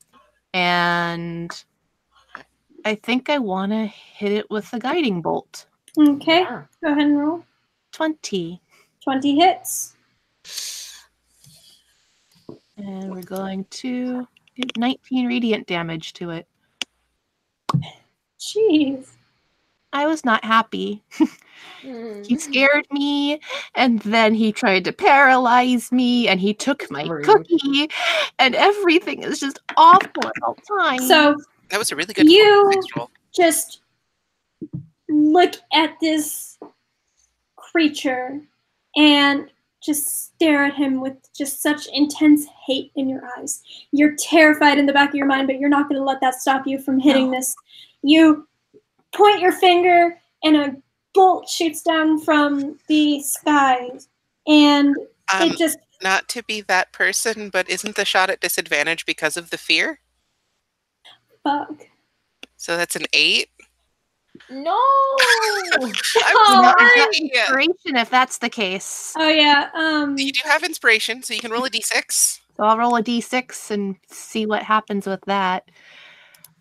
And I think I want to hit it with a guiding bolt. Okay, Yeah. go ahead and roll. 20. 20 hits. And we're going to give 19 radiant damage to it. Jeez. I was not happy. Mm. He scared me, and then he tried to paralyze me, and he took my Rude. cookie, and everything is just awful at all times. So That was a really good You- dice roll. just look at this creature and just stare at him with just such intense hate in your eyes. You're terrified in the back of your mind, but you're not going to let that stop you from hitting this. You point your finger and a bolt shoots down from the sky, and it just Not to be that person, but isn't the shot at disadvantage because of the fear? fuck. So that's an 8. No! I'm Oh, sorry. Inspiration, if that's the case. Oh yeah. You do have inspiration, so you can roll a d6. So I'll roll a d6 and see what happens with that.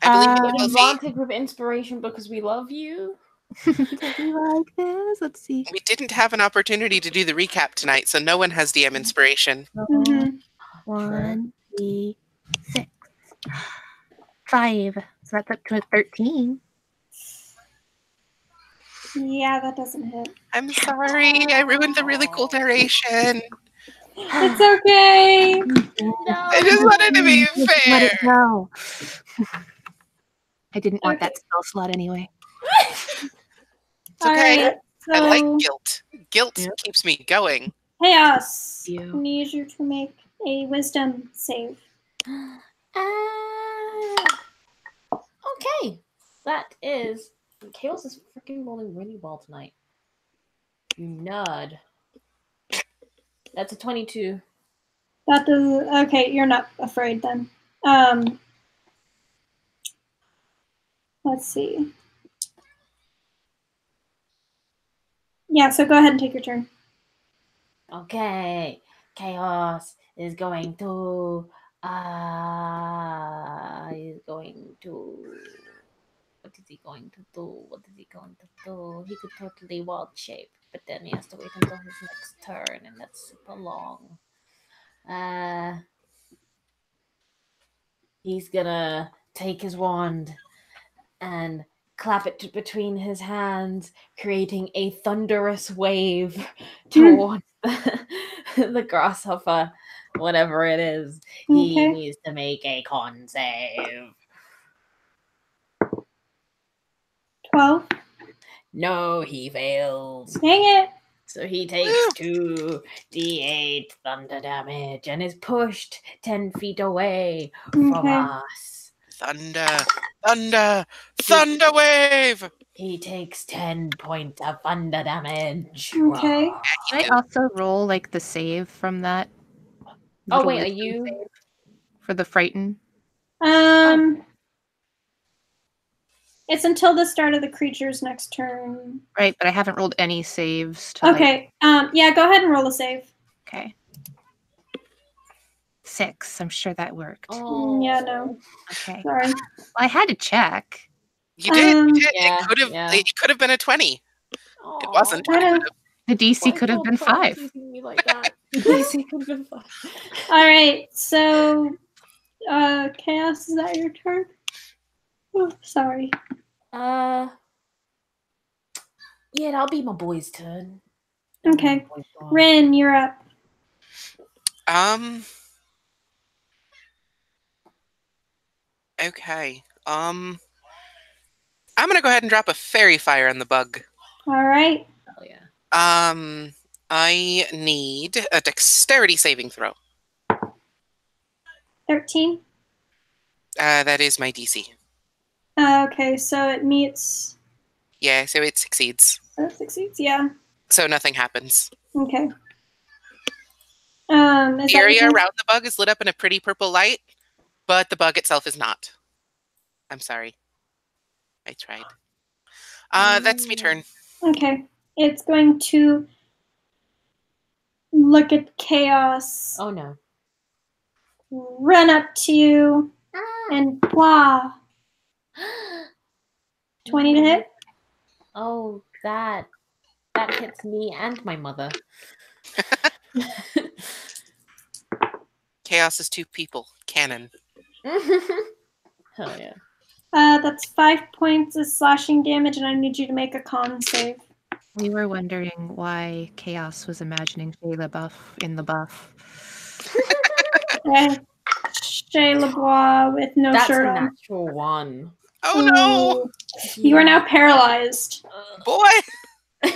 I believe Uh, you will see. Advantage with inspiration because we love you. Something like this. Let's see. We didn't have an opportunity to do the recap tonight, so no one has DM inspiration. Mhm. 1, 3, 6, 5. So that's up to a 13. Yeah, that doesn't hit. I'm sorry, I ruined the really cool narration. It's okay. I just wanted to be Just let it fair. go. I didn't want Okay. that spell slot anyway. It's okay. Alright, I like so guilt. Guilt Yep. keeps me going. Chaos. You. I need you to make a wisdom save. Okay. That is... Chaos is freaking rolling really well tonight. You nerd. That's a 22. That does okay, you're not afraid then. Let's see. Yeah, so go ahead and take your turn. Okay. Chaos is going to... What is he going to do? What is he going to do? He could totally wild shape, but then he has to wait until his next turn, and that's super long. He's gonna take his wand and clap it between his hands, creating a thunderous wave towards the grasshopper, whatever it is, he Okay. needs to make a con save. 12. No, he fails. Dang it. So he takes 2d8 thunder damage and is pushed 10 feet away from Okay. us. Thunder, thunder, thunder wave. He takes 10 points of thunder damage. Okay. Wow. Can I also roll like the save from that? Oh, little wait, are wisdom you? save for the frighten? It's until the start of the creature's next turn. Right, but I haven't rolled any saves to Okay. Yeah, go ahead and roll a save. Okay. 6. I'm sure that worked. Oh. Yeah, no. Okay. Sorry. Well, I had to check. You did. You did. Yeah, It could have been a 20. It wasn't. I But it know. could have. The DC could have been 5. Me like that. DC could have been 5. All right. So, Chaos, is that your turn? Oh, sorry. Yeah, that'll be my boy's turn. Okay. Rin, you're up. Okay. I'm gonna go ahead and drop a fairy fire on the bug. All right. Hell yeah. I need a dexterity saving throw. 13. That is my DC. Okay, so it meets. Yeah, so it succeeds. That succeeds. Yeah. So nothing happens. Okay. Is The that area your- around the bug is lit up in a pretty purple light, but the bug itself is not. I'm sorry. I tried. That's me turn. Okay. It's going to look at Chaos, Oh no. run up to you, and wow. 20 to hit. Oh, that hits me and my mother. Chaos is 2 people. Cannon. Hell yeah. That's 5 points of slashing damage, and I need you to make a con save. We were wondering why Chaos was imagining Shayla buff in the buff. Shay LeBois with no That's shirt a on. natural 1. Oh no! Ooh. You are now paralyzed. Boy!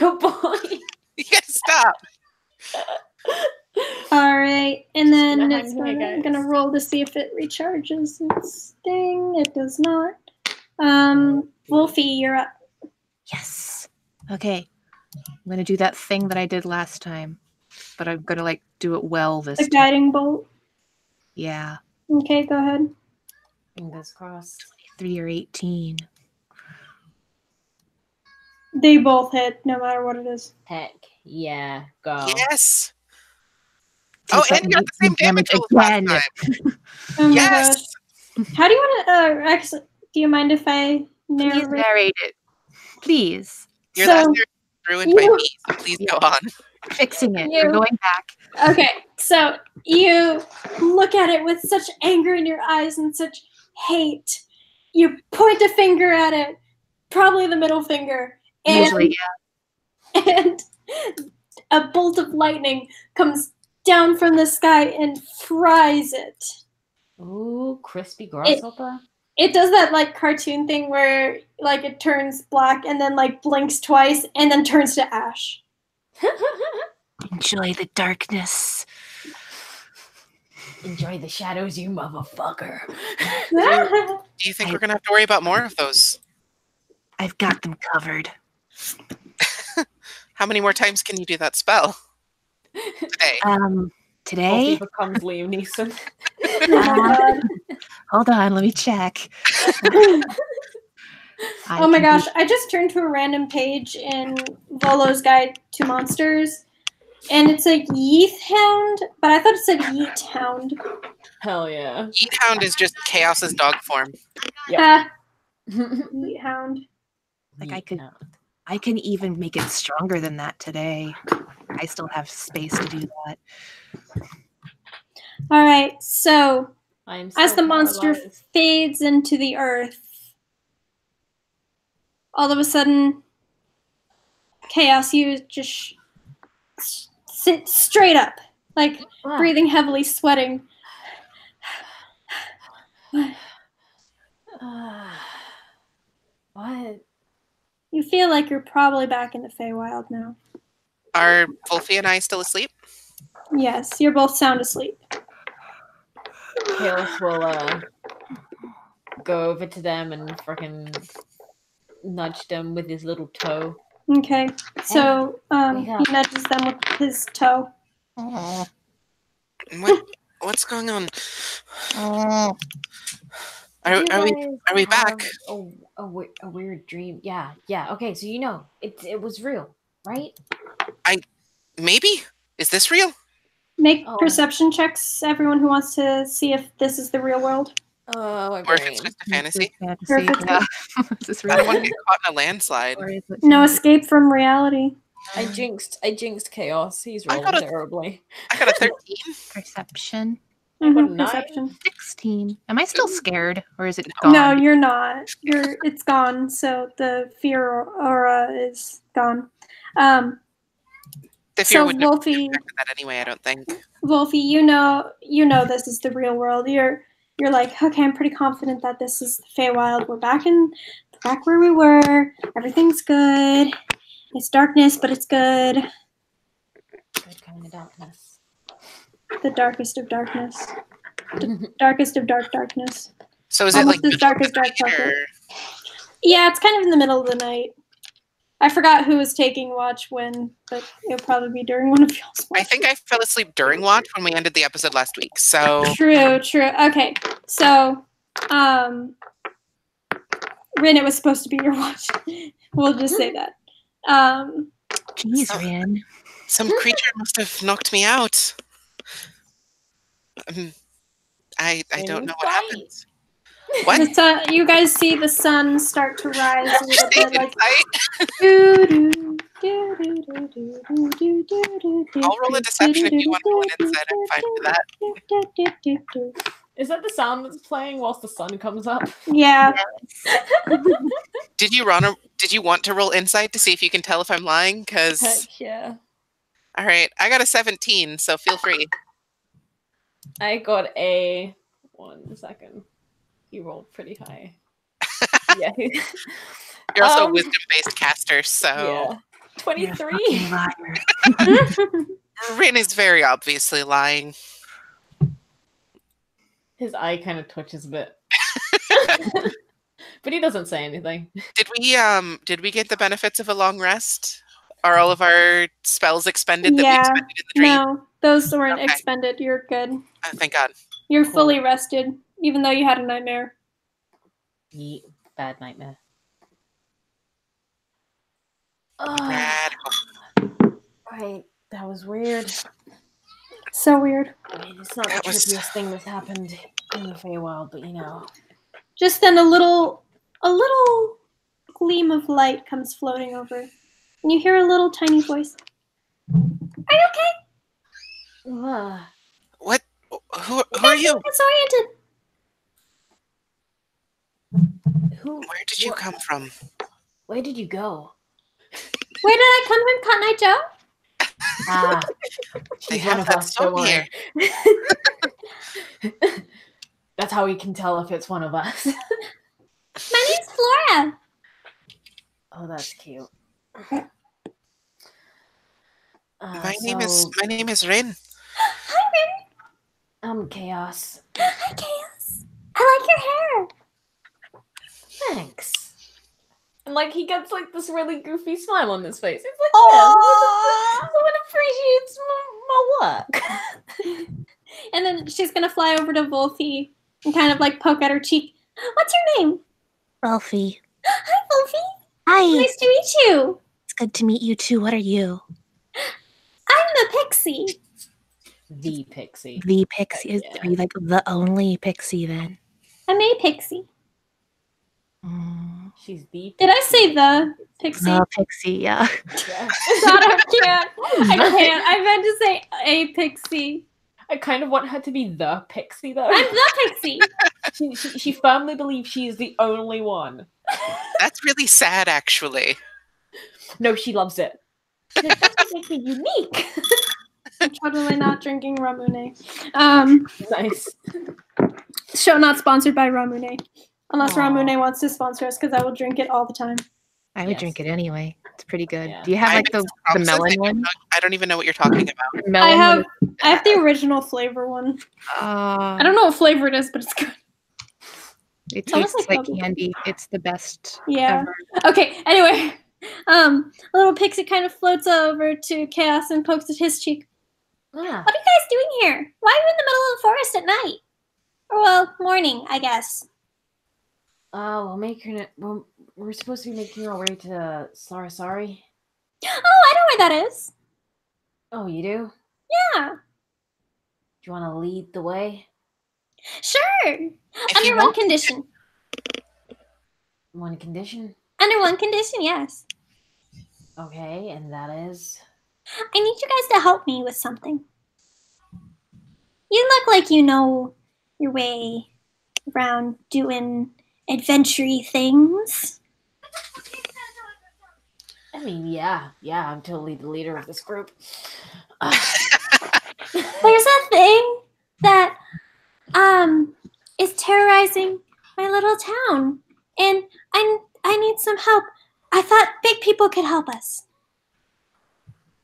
Oh boy. You gotta stop. All right, and then Nah, it's I'm here, I'm guys. gonna roll to see if it recharges its thing. It does not. Wolfie, you're up. Yes. Okay. I'm gonna do that thing that I did last time, but I'm gonna like do it well this The time. guiding bolt. Yeah. Okay, go ahead. Fingers crossed. 3 or 18. They both hit, no matter what it is. Heck yeah. Go. Yes. Take Oh, that and you got the same 18 damage roll as last again. time. Oh my Yes. gosh. How do you want to? Actually, do you mind if I Please narrate? narrate it. Please. Your So, last year was ruined by me, so please go on. Fixing it. You- We're going back. Okay, so you look at it with such anger in your eyes and such hate. You point a finger at it, probably the middle finger, and, Usually, and a bolt of lightning comes down from the sky and fries it. Ooh, crispy grasshopper. It does that like cartoon thing where like it turns black and then like blinks twice and then turns to ash. enjoy the darkness. Enjoy the shadows, you motherfucker. Do you think we're gonna have to worry about more of those? I've got them covered. How many more times can you do that spell? Today. Wolfie Today? becomes Liam Neeson. Oh my god. Hold on, let me check. Oh my gosh, I just turned to a random page in Volo's Guide to Monsters, and it's a Yeeth Hound, but I thought it said Yeet Hound. Hell yeah. Eat Hound is just Chaos's dog form. Ah, Yeet Hound. Like I can even make it stronger than that today. I still have space to do that. All right, so I'm as so the monster paralyzed. fades into the earth, all of a sudden, Chaos, you just sit straight up. like breathing heavily, sweating. What? You feel like you're probably back in the Feywild now. Are Wolfie and I still asleep? Yes, you're both sound asleep. Chaos will go over to them and freaking nudge them with his little toe. Okay, so wake he up. nudges them with his toe. What's going on? You Are we guys back? have a weird dream. Yeah. Okay, so it was real, right? Maybe? Is this real? Make perception checks, everyone who wants to see if this is the real world. My Or if it's just a fantasy? Perfect. Yeah. Is this I don't want to real? get caught in a landslide. Or is it No fantasy? escape from reality. I jinxed Chaos. He's I rolling got a- terribly. I got a 13. Perception. I got a 9. Perception. 16. Am I still scared? Or is it gone? No, you're not. It's gone. So the fear aura is gone. The fear So wouldn't have Wolfie, affected that anyway, I don't think. Wolfie, you know this is the real world. You're like, okay, I'm pretty confident that this is the Feywild. We're back where we were. Everything's good. It's darkness, but it's good. Good kind of darkness. The darkest of darkness. The darkest of darkness. So is it Almost like as dark as dark middle of the night, chocolate. or- Yeah, it's kind of in the middle of the night. I forgot who was taking watch when, but it'll probably be during one of y'all's watches. I think I fell asleep during watch when we ended the episode last week. So True. Okay, so, Rin, it was supposed to be your watch. We'll just say that. Jeez, So- Rin. some creature must have knocked me out. I don't know what happened. What? the sun, you guys see the sun start to rise a little bit, like I'll roll a deception if you want to roll an insight. I'm fine with that. Is that the sound that's playing whilst the sun comes up? Yeah. Did you want to roll insight to see if you can tell if I'm lying? Because Heck yeah. all right, I got a 17, so feel free. I got a 1 second. He rolled pretty high. Yeah. You're also a wisdom-based caster, so Yeah. You're a 23. fucking liar. Rin is very obviously lying. His eye kind of twitches a bit. But he doesn't say anything. Did we get the benefits of a long rest? Are all of our spells expended that we Yeah. expended in the dream? No, those weren't Okay. expended. You're good. Oh, thank God. You're Cool. fully rested, even though you had a nightmare. Yeet. Bad nightmare. Rad. Right. That was weird. So weird. I mean, it's not That the was- trippiest thing that's happened in the Feywild, but you know. Just then a little gleam of light comes floating over, and you hear a little tiny voice. Are you okay? What? Who are you? Disoriented. Who? Where did you what- come from? Where did you go? Where did I come from, Cotton Eye Joe? Ah, They she's one have of that us. Don't song worry. here. That's how we can tell if it's one of us. My name's Flora. Oh, that's cute. My name is Rin. Hi, Rin. I'm Chaos. Hi, Chaos. I like your hair. Thanks. And like he gets like this really goofy smile on his face. It's like, Aww. yeah, someone appreciates my work. And then she's gonna fly over to Wolfie and kind of like poke at her cheek. What's your name? Wolfie. Hi, Wolfie. Hi. Nice to meet you. It's good to meet you too. What are you? I'm a pixie. The pixie. The pixie. Yeah. Are you like the only pixie then? I'm a pixie. She's the. Did I say the pixie? The pixie, yeah. Yeah. God, I can't. I can't. I meant to say a pixie. I kind of want her to be the pixie though. I'm the pixie. She firmly believes she is the only one. That's really sad, actually. No, she loves it. That's what makes me unique. I'm totally not drinking Ramune. Nice. Show not sponsored by Ramune. Unless Aw. Ramune wants to sponsor us, because I will drink it all the time. I would Yes. drink it anyway. It's pretty good. Yeah. Do you have I like make the some promises, melon one? I don't even know what you're talking about. Melon one I have the original flavor one. I don't know what flavor it is, but it's good. It It's almost tastes like like bubble. candy. It's the best Yeah. ever. Okay, anyway. A little pixie kind of floats over to Chaos and pokes at his cheek. Ah. What are you guys doing here? Why are you in the middle of the forest at night? Or, well, morning, I guess. We're supposed to be making our way to Sla Asari. Oh, I know where that is. Oh, you do? Yeah, Do you want to lead the way? sure. If Under you one want- condition. One condition? Under one condition, yes. Okay, and that is? I need you guys to help me with something. You look like you know your way around doing adventure-y things. I mean, yeah, I'm totally the leader of this group. There's a thing that is terrorizing my little town, and I need some help. I thought big people could help us.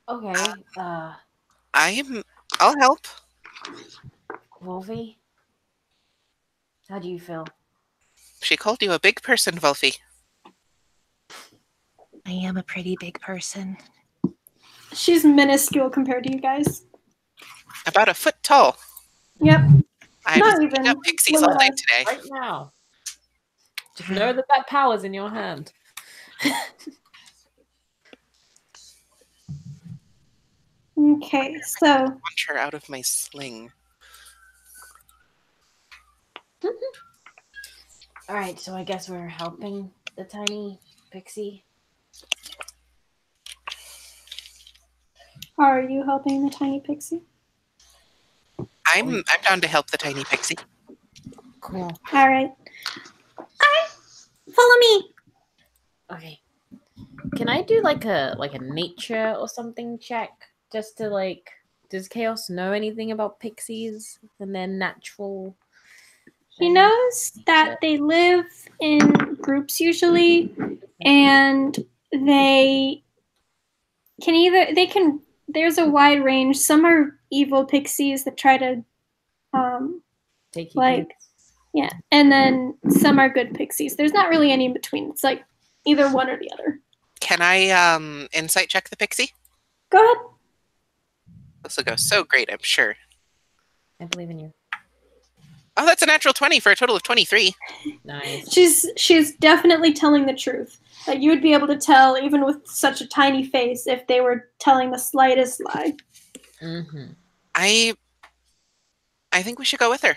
Okay, I'll help. Wolfie, how do you feel? She called you a big person, Wolfie. I am a pretty big person. She's minuscule compared to you guys. About a foot tall. Yep. I Not was even picking up pixies all day today. Right now. Just know that power's in your hand. Okay, so Punch her out of my sling. Alright, so I guess we're helping the tiny pixie. are you helping the tiny pixie? I'm down to help the tiny pixie. Cool. All right. Follow me. Okay. Can I do like a nature or something check? Just to like, does Chaos know anything about pixies and their natural? He knows that they live in groups usually, and they can there's a wide range. Some are evil pixies that try to Take you like yeah, and then some are good pixies. There's not really any in between. It's like either one or the other. Can I insight check the pixie? Go ahead. This will go so great, I'm sure. I believe in you. Oh, that's a natural 20 for a total of 23. Nice. She's definitely telling the truth. Like you would be able to tell even with such a tiny face if they were telling the slightest lie. Mm-hmm. I think we should go with her.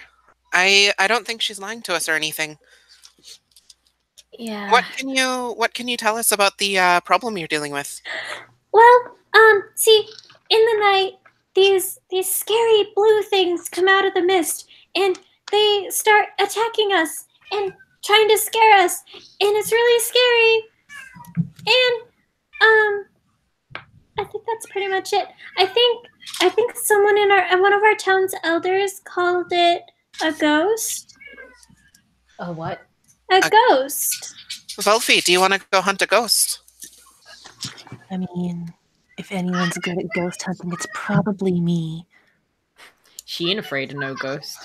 I don't think she's lying to us or anything. Yeah. What can you tell us about the problem you're dealing with? Well, see, in the night, these scary blue things come out of the mist, and they start attacking us and trying to scare us, and it's really scary. And I think that's pretty much it. I think someone in one of our town's elders called it a ghost. A what? A ghost. Wolfie, do you want to go hunt a ghost? I mean, if anyone's good at ghost hunting, it's probably me. She ain't afraid of no ghost.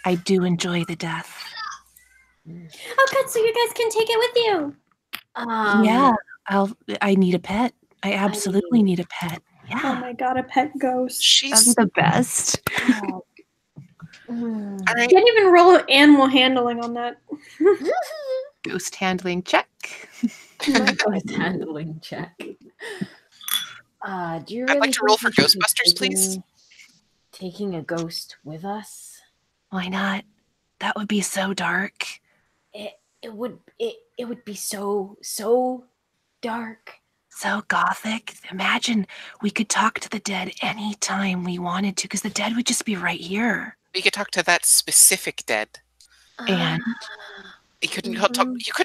I do enjoy the death. Oh, good. So you guys can take it with you. Yeah, I need a pet. I absolutely need a pet. Oh Yeah, my god, a pet ghost. that'd be the best. All All right. Didn't even roll animal handling on that. Ghost handling check. Ghost handling check. Do you really I'd like to roll think for we should be Ghostbusters, please. Taking a ghost with us? Why not? That would be so dark. It would be so dark. So gothic. Imagine we could talk to the dead anytime we wanted to, because the dead would just be right here. We could talk to that specific dead. And You couldn't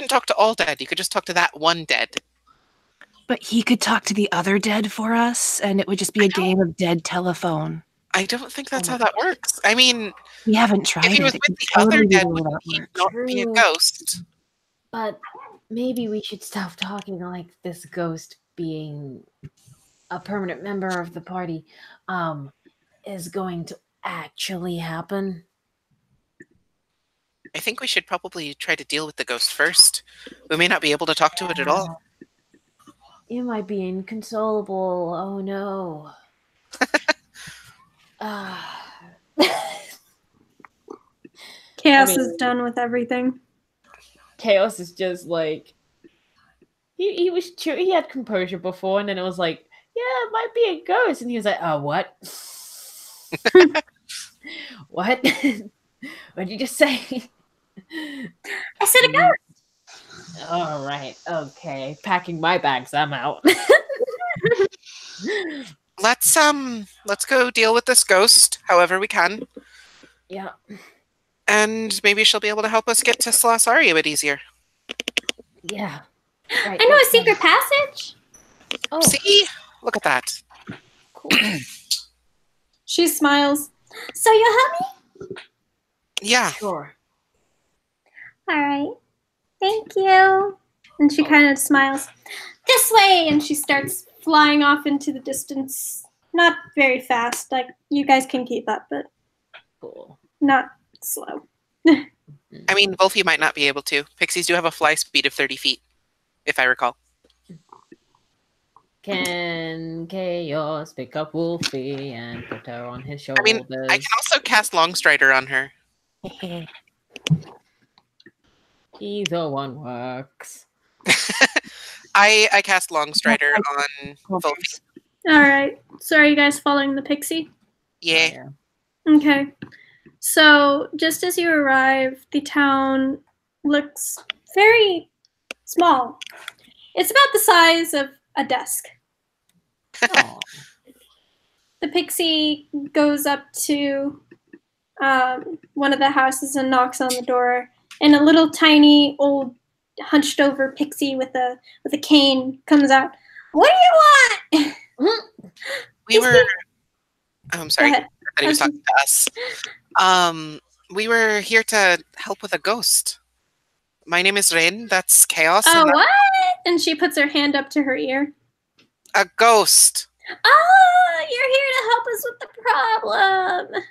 talk to all dead. You could just talk to that one dead. But he could talk to the other dead for us, and it would just be a game of dead telephone. I don't think that's how that works. I mean, We haven't if tried he was it. It with could the other totally be dead, the way would that he works. not be a True. ghost? But maybe we should stop talking like this ghost being a permanent member of the party is going to actually happen. I think we should probably try to deal with the ghost first. We may not be able to talk to it at all. It might be inconsolable. Oh no. Chaos I mean- is done with everything. Chaos is just like he was chill. He had composure before, and then it was like, yeah, it might be a ghost, and he was like, what? What? What did you just say? I said a ghost. All right, okay. Packing my bags, I'm out. Let's go deal with this ghost however we can, Yeah. and maybe she'll be able to help us get to Sla Asari a bit easier. Yeah. Right, I know a secret passage. Oh, See? Look at that. cool. She smiles. So you'll help me? Yeah. Sure. All right. Thank you. And she kind of smiles. This way, and she starts flying off into the distance. Not very fast. Like you guys can keep up, but Cool. not slow. I mean, Wolfie might not be able to. Pixies do have a fly speed of 30 feet, if I recall. Can Chaos pick up Wolfie and put her on his shoulders? I mean, I can also cast Longstrider on her. Either one works. I cast Longstrider on Wolfie. All right. So are you guys following the pixie? Yeah. Okay. So just as you arrive, the town looks very small. It's about the size of a desk. Oh. The pixie goes up to one of the houses and knocks on the door, and a little tiny old hunched over pixie with a cane comes out. What do you want? We were... Oh, I'm sorry. Go I ahead. thought he was talking to us. We were here to help with a ghost. My name is Ren. That's Chaos. Oh, what? And she puts her hand up to her ear. A ghost. Oh, you're here to help us with the problem.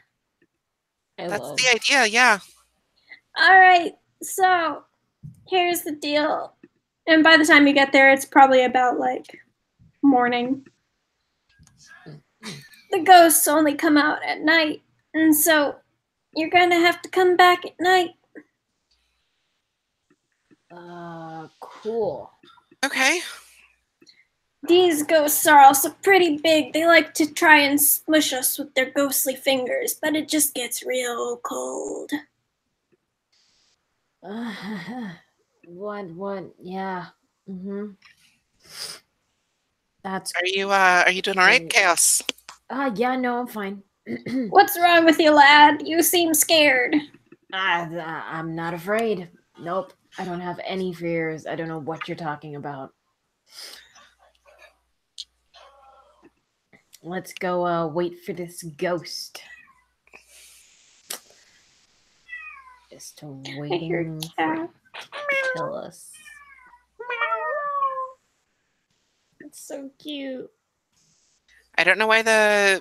That's the idea, yeah. All right, so here's the deal. And by the time you get there, it's probably about like morning. The ghosts only come out at night, and so you're gonna have to come back at night. Cool. Okay. These ghosts are also pretty big. They like to try and smush us with their ghostly fingers, but it just gets real cold. What? Yeah. Mm-hmm. That's. Are you doing all right, Chaos? Yeah, no, I'm fine. What's wrong with you, lad? You seem scared. I'm not afraid. Nope. I don't have any fears. I don't know what you're talking about. Let's go wait for this ghost. Just waiting for it to kill us. It's so cute. I don't know why the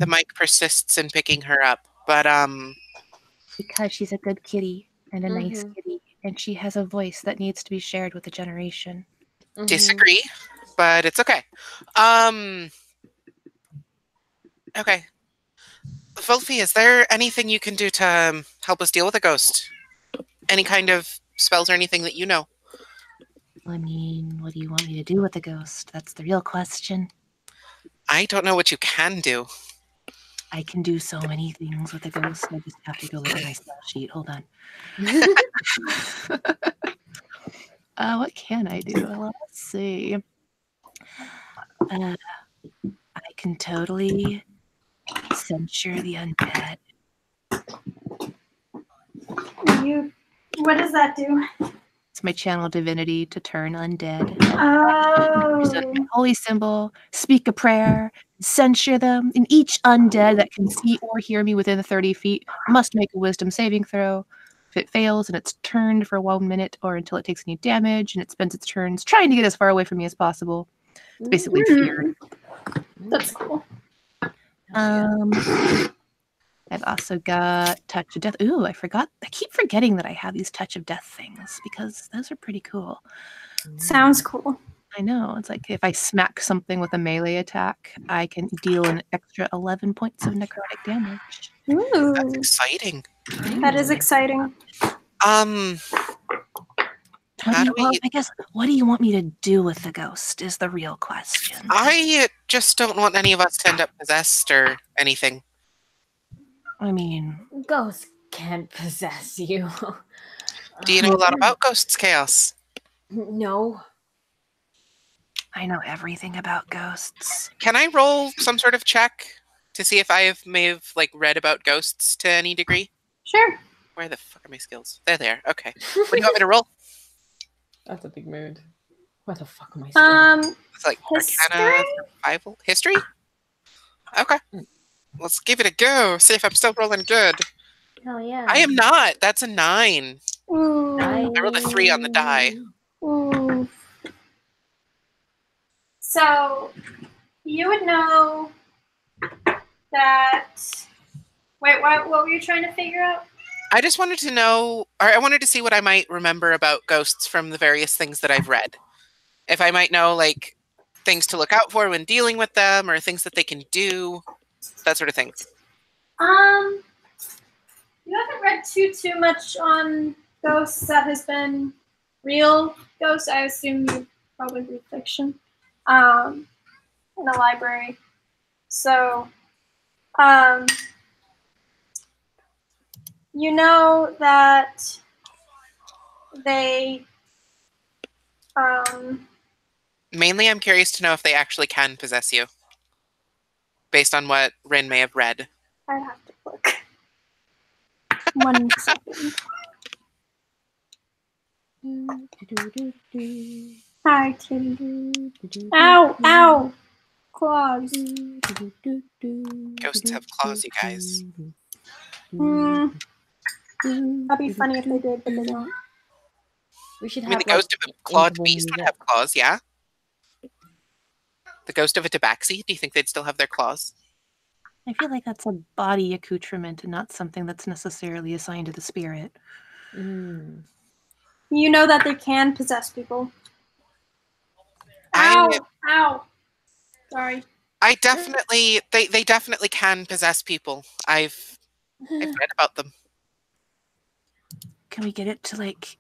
mic persists in picking her up, but Because she's a good kitty and a nice Mhm. kitty, and she has a voice that needs to be shared with a generation. Mhm. disagree, but it's okay. Okay. Wolfie, is there anything you can do to help us deal with a ghost? Any kind of spells or anything that you know? I mean, what do you want me to do with the ghost? That's the real question. I don't know what you can do. I can do so many things with the ghost. I just have to go look at my spell sheet. Hold on. What can I do? Well, let's see. I can totally censure the undead. What does that do? It's my channel divinity to turn undead. Use a Oh. holy symbol, speak a prayer, censure them, and each undead that can see or hear me within 30 feet must make a wisdom saving throw. If it fails and it's turned for 1 minute or until it takes any damage, and it spends its turns trying to get as far away from me as possible. It's basically fear. That's cool. I've also got Touch of Death. Ooh, I forgot. I keep forgetting that I have these Touch of Death things because those are pretty cool. Sounds cool. I know. It's like if I smack something with a melee attack, I can deal an extra 11 points of necrotic damage. Ooh. That's exciting. That is exciting. I guess, what do you want me to do with the ghost is the real question. I just don't want any of us to end up possessed or anything. I mean, Ghosts can't possess you. Do you know a lot about ghosts, Chaos? No. I know everything about ghosts. Can I roll some sort of check to see if I may have like read about ghosts to any degree? Sure. Where the fuck are my skills? They're there. Okay. What do you want me to roll? That's a big mood. What the fuck am I saying? It's like Arcana, History? Survival, History. Okay. Let's give it a go. See if I'm still rolling good. Hell yeah. I am not. That's a 9. Ooh. I rolled a 3 on the die. Ooh. So, you would know that. Wait, what were you trying to figure out? I just wanted to know, or I wanted to see what I might remember about ghosts from the various things that I've read. If I might know, like, things to look out for when dealing with them, or things that they can do, that sort of thing. You haven't read too much on ghosts that has been real ghosts. I assume you probably read fiction, in the library. So, you know that they, Mainly, I'm curious to know if they actually can possess you, based on what Rin may have read. I have to look. 1 second. Hi, kitty. Ow! Ow! Claws. Ghosts have claws, you guys. That'd be funny if they did, but they don't. We should I mean, have the ghost of a clawed interval beast would music. have claws, yeah? The ghost of a tabaxi, do you think they'd still have their claws? I feel like that's a body accoutrement and not something that's necessarily assigned to the spirit. Mm. You know that they can possess people. I Ow! Sorry. They definitely can possess people. I've read about them. Can we get it to, like,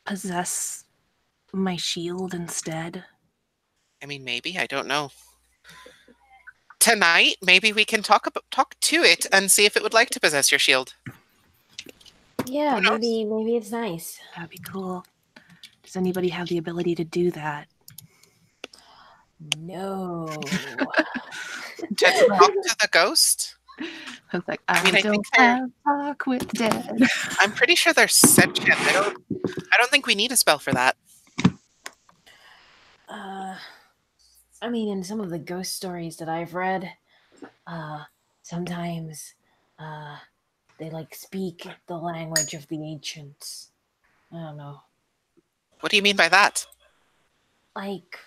possess my shield instead? I mean, maybe, I don't know. Tonight, maybe we can talk to it and see if it would like to possess your shield. Yeah, Who knows? maybe it's nice. That'd be cool. Does anybody have the ability to do that? No. To talk to the ghost? I was like, I I mean, I don't think they're- have talk with dead. I'm pretty sure they're sentient. I don't think we need a spell for that. I mean, in some of the ghost stories that I've read, sometimes they like speak the language of the ancients. I don't know. What do you mean by that? Like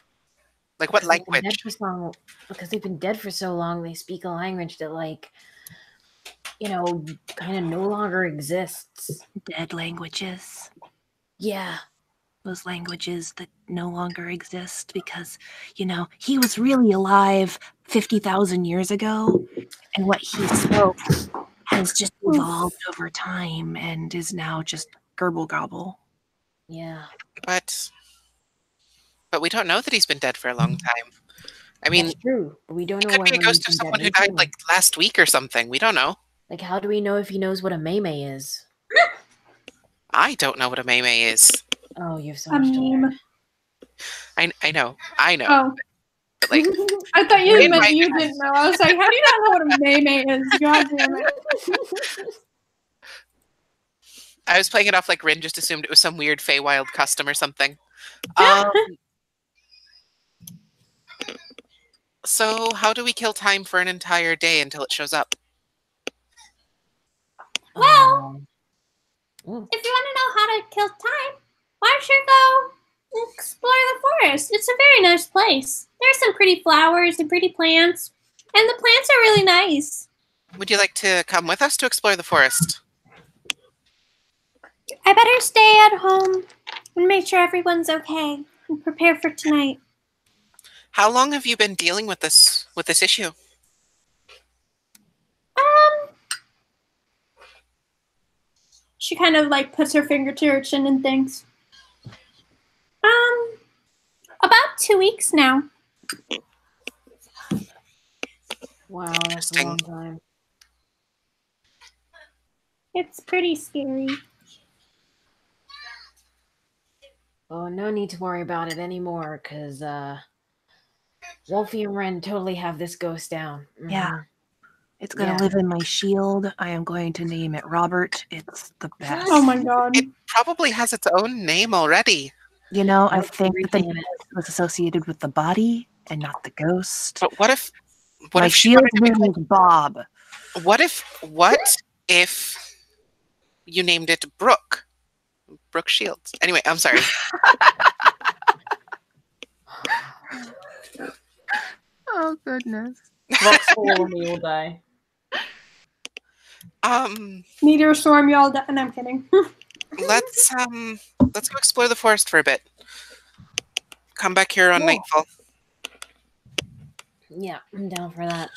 Like because what they've been language? dead for so- because they've been dead for so long, they speak a language that, like, you know, kind of no longer exists. Dead languages. Yeah. Those languages that no longer exist because, you know, he was really alive 50,000 years ago, and what he spoke has just evolved over time and is now just gerbil gobble. Yeah. But we don't know that he's been dead for a long time. I mean, That's true, but we don't it know could be a whether ghost of he's been someone dead who died recently. like last week or something. We don't know. Like, how do we know if he knows what a meme is? I don't know what a meme is. Oh, you have so A much to learn. meme. I know. Oh. But like, I thought you Rin meant might- you didn't know. I was like, how do you not know what a meme is? God damn it. I was playing it off like Rin just assumed it was some weird Feywild custom or something. So how do we kill time for an entire day until it shows up? Well, Ooh. if you want to know how to kill time, why don't you go explore the forest? It's a very nice place. There's some pretty flowers and pretty plants, and the plants are really nice. Would you like to come with us to explore the forest? I better stay at home and make sure everyone's okay and prepare for tonight. How long have you been dealing with this issue? She kind of like puts her finger to her chin and thinks. About 2 weeks now. Wow, that's a long time. It's pretty scary. Oh, no need to worry about it anymore, because Wolfie and Ren totally have this ghost down. Mm-hmm. Yeah. It's going to live in my shield. I am going to name it Robert. It's the best. Oh my god. It probably has its own name already. You know, I think that the name was associated with the body and not the ghost. But what if my she shield wanted to be name is Bob? What if you named it Brooke? Brooke Shields. Anyway, I'm sorry. Oh goodness. Vox will me all die. Meteor storm, y'all. And I'm kidding. Let's go explore the forest for a bit. Come back here on nightfall. Yeah, I'm down for that.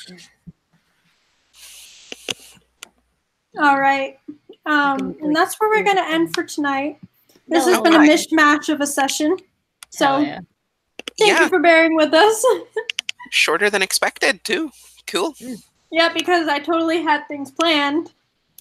All right. And that's where we're going to end for tonight. This has been a mishmash of a session. So thank you for bearing with us. Shorter than expected, too. Cool. Yeah, because I totally had things planned.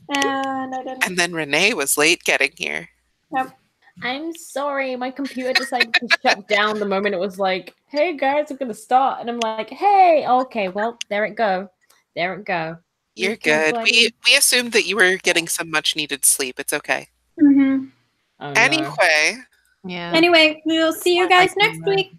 And I didn't. And then Renee was late getting here. Yep. I'm sorry, my computer decided to shut down the moment it was like, hey guys, we're going to start. And I'm like, hey, okay, well, there it go. There it go. You're good. We assumed that you were getting some much needed sleep. It's okay. Mm-hmm. Oh, anyway. Yeah. Anyway, we'll see you guys next week.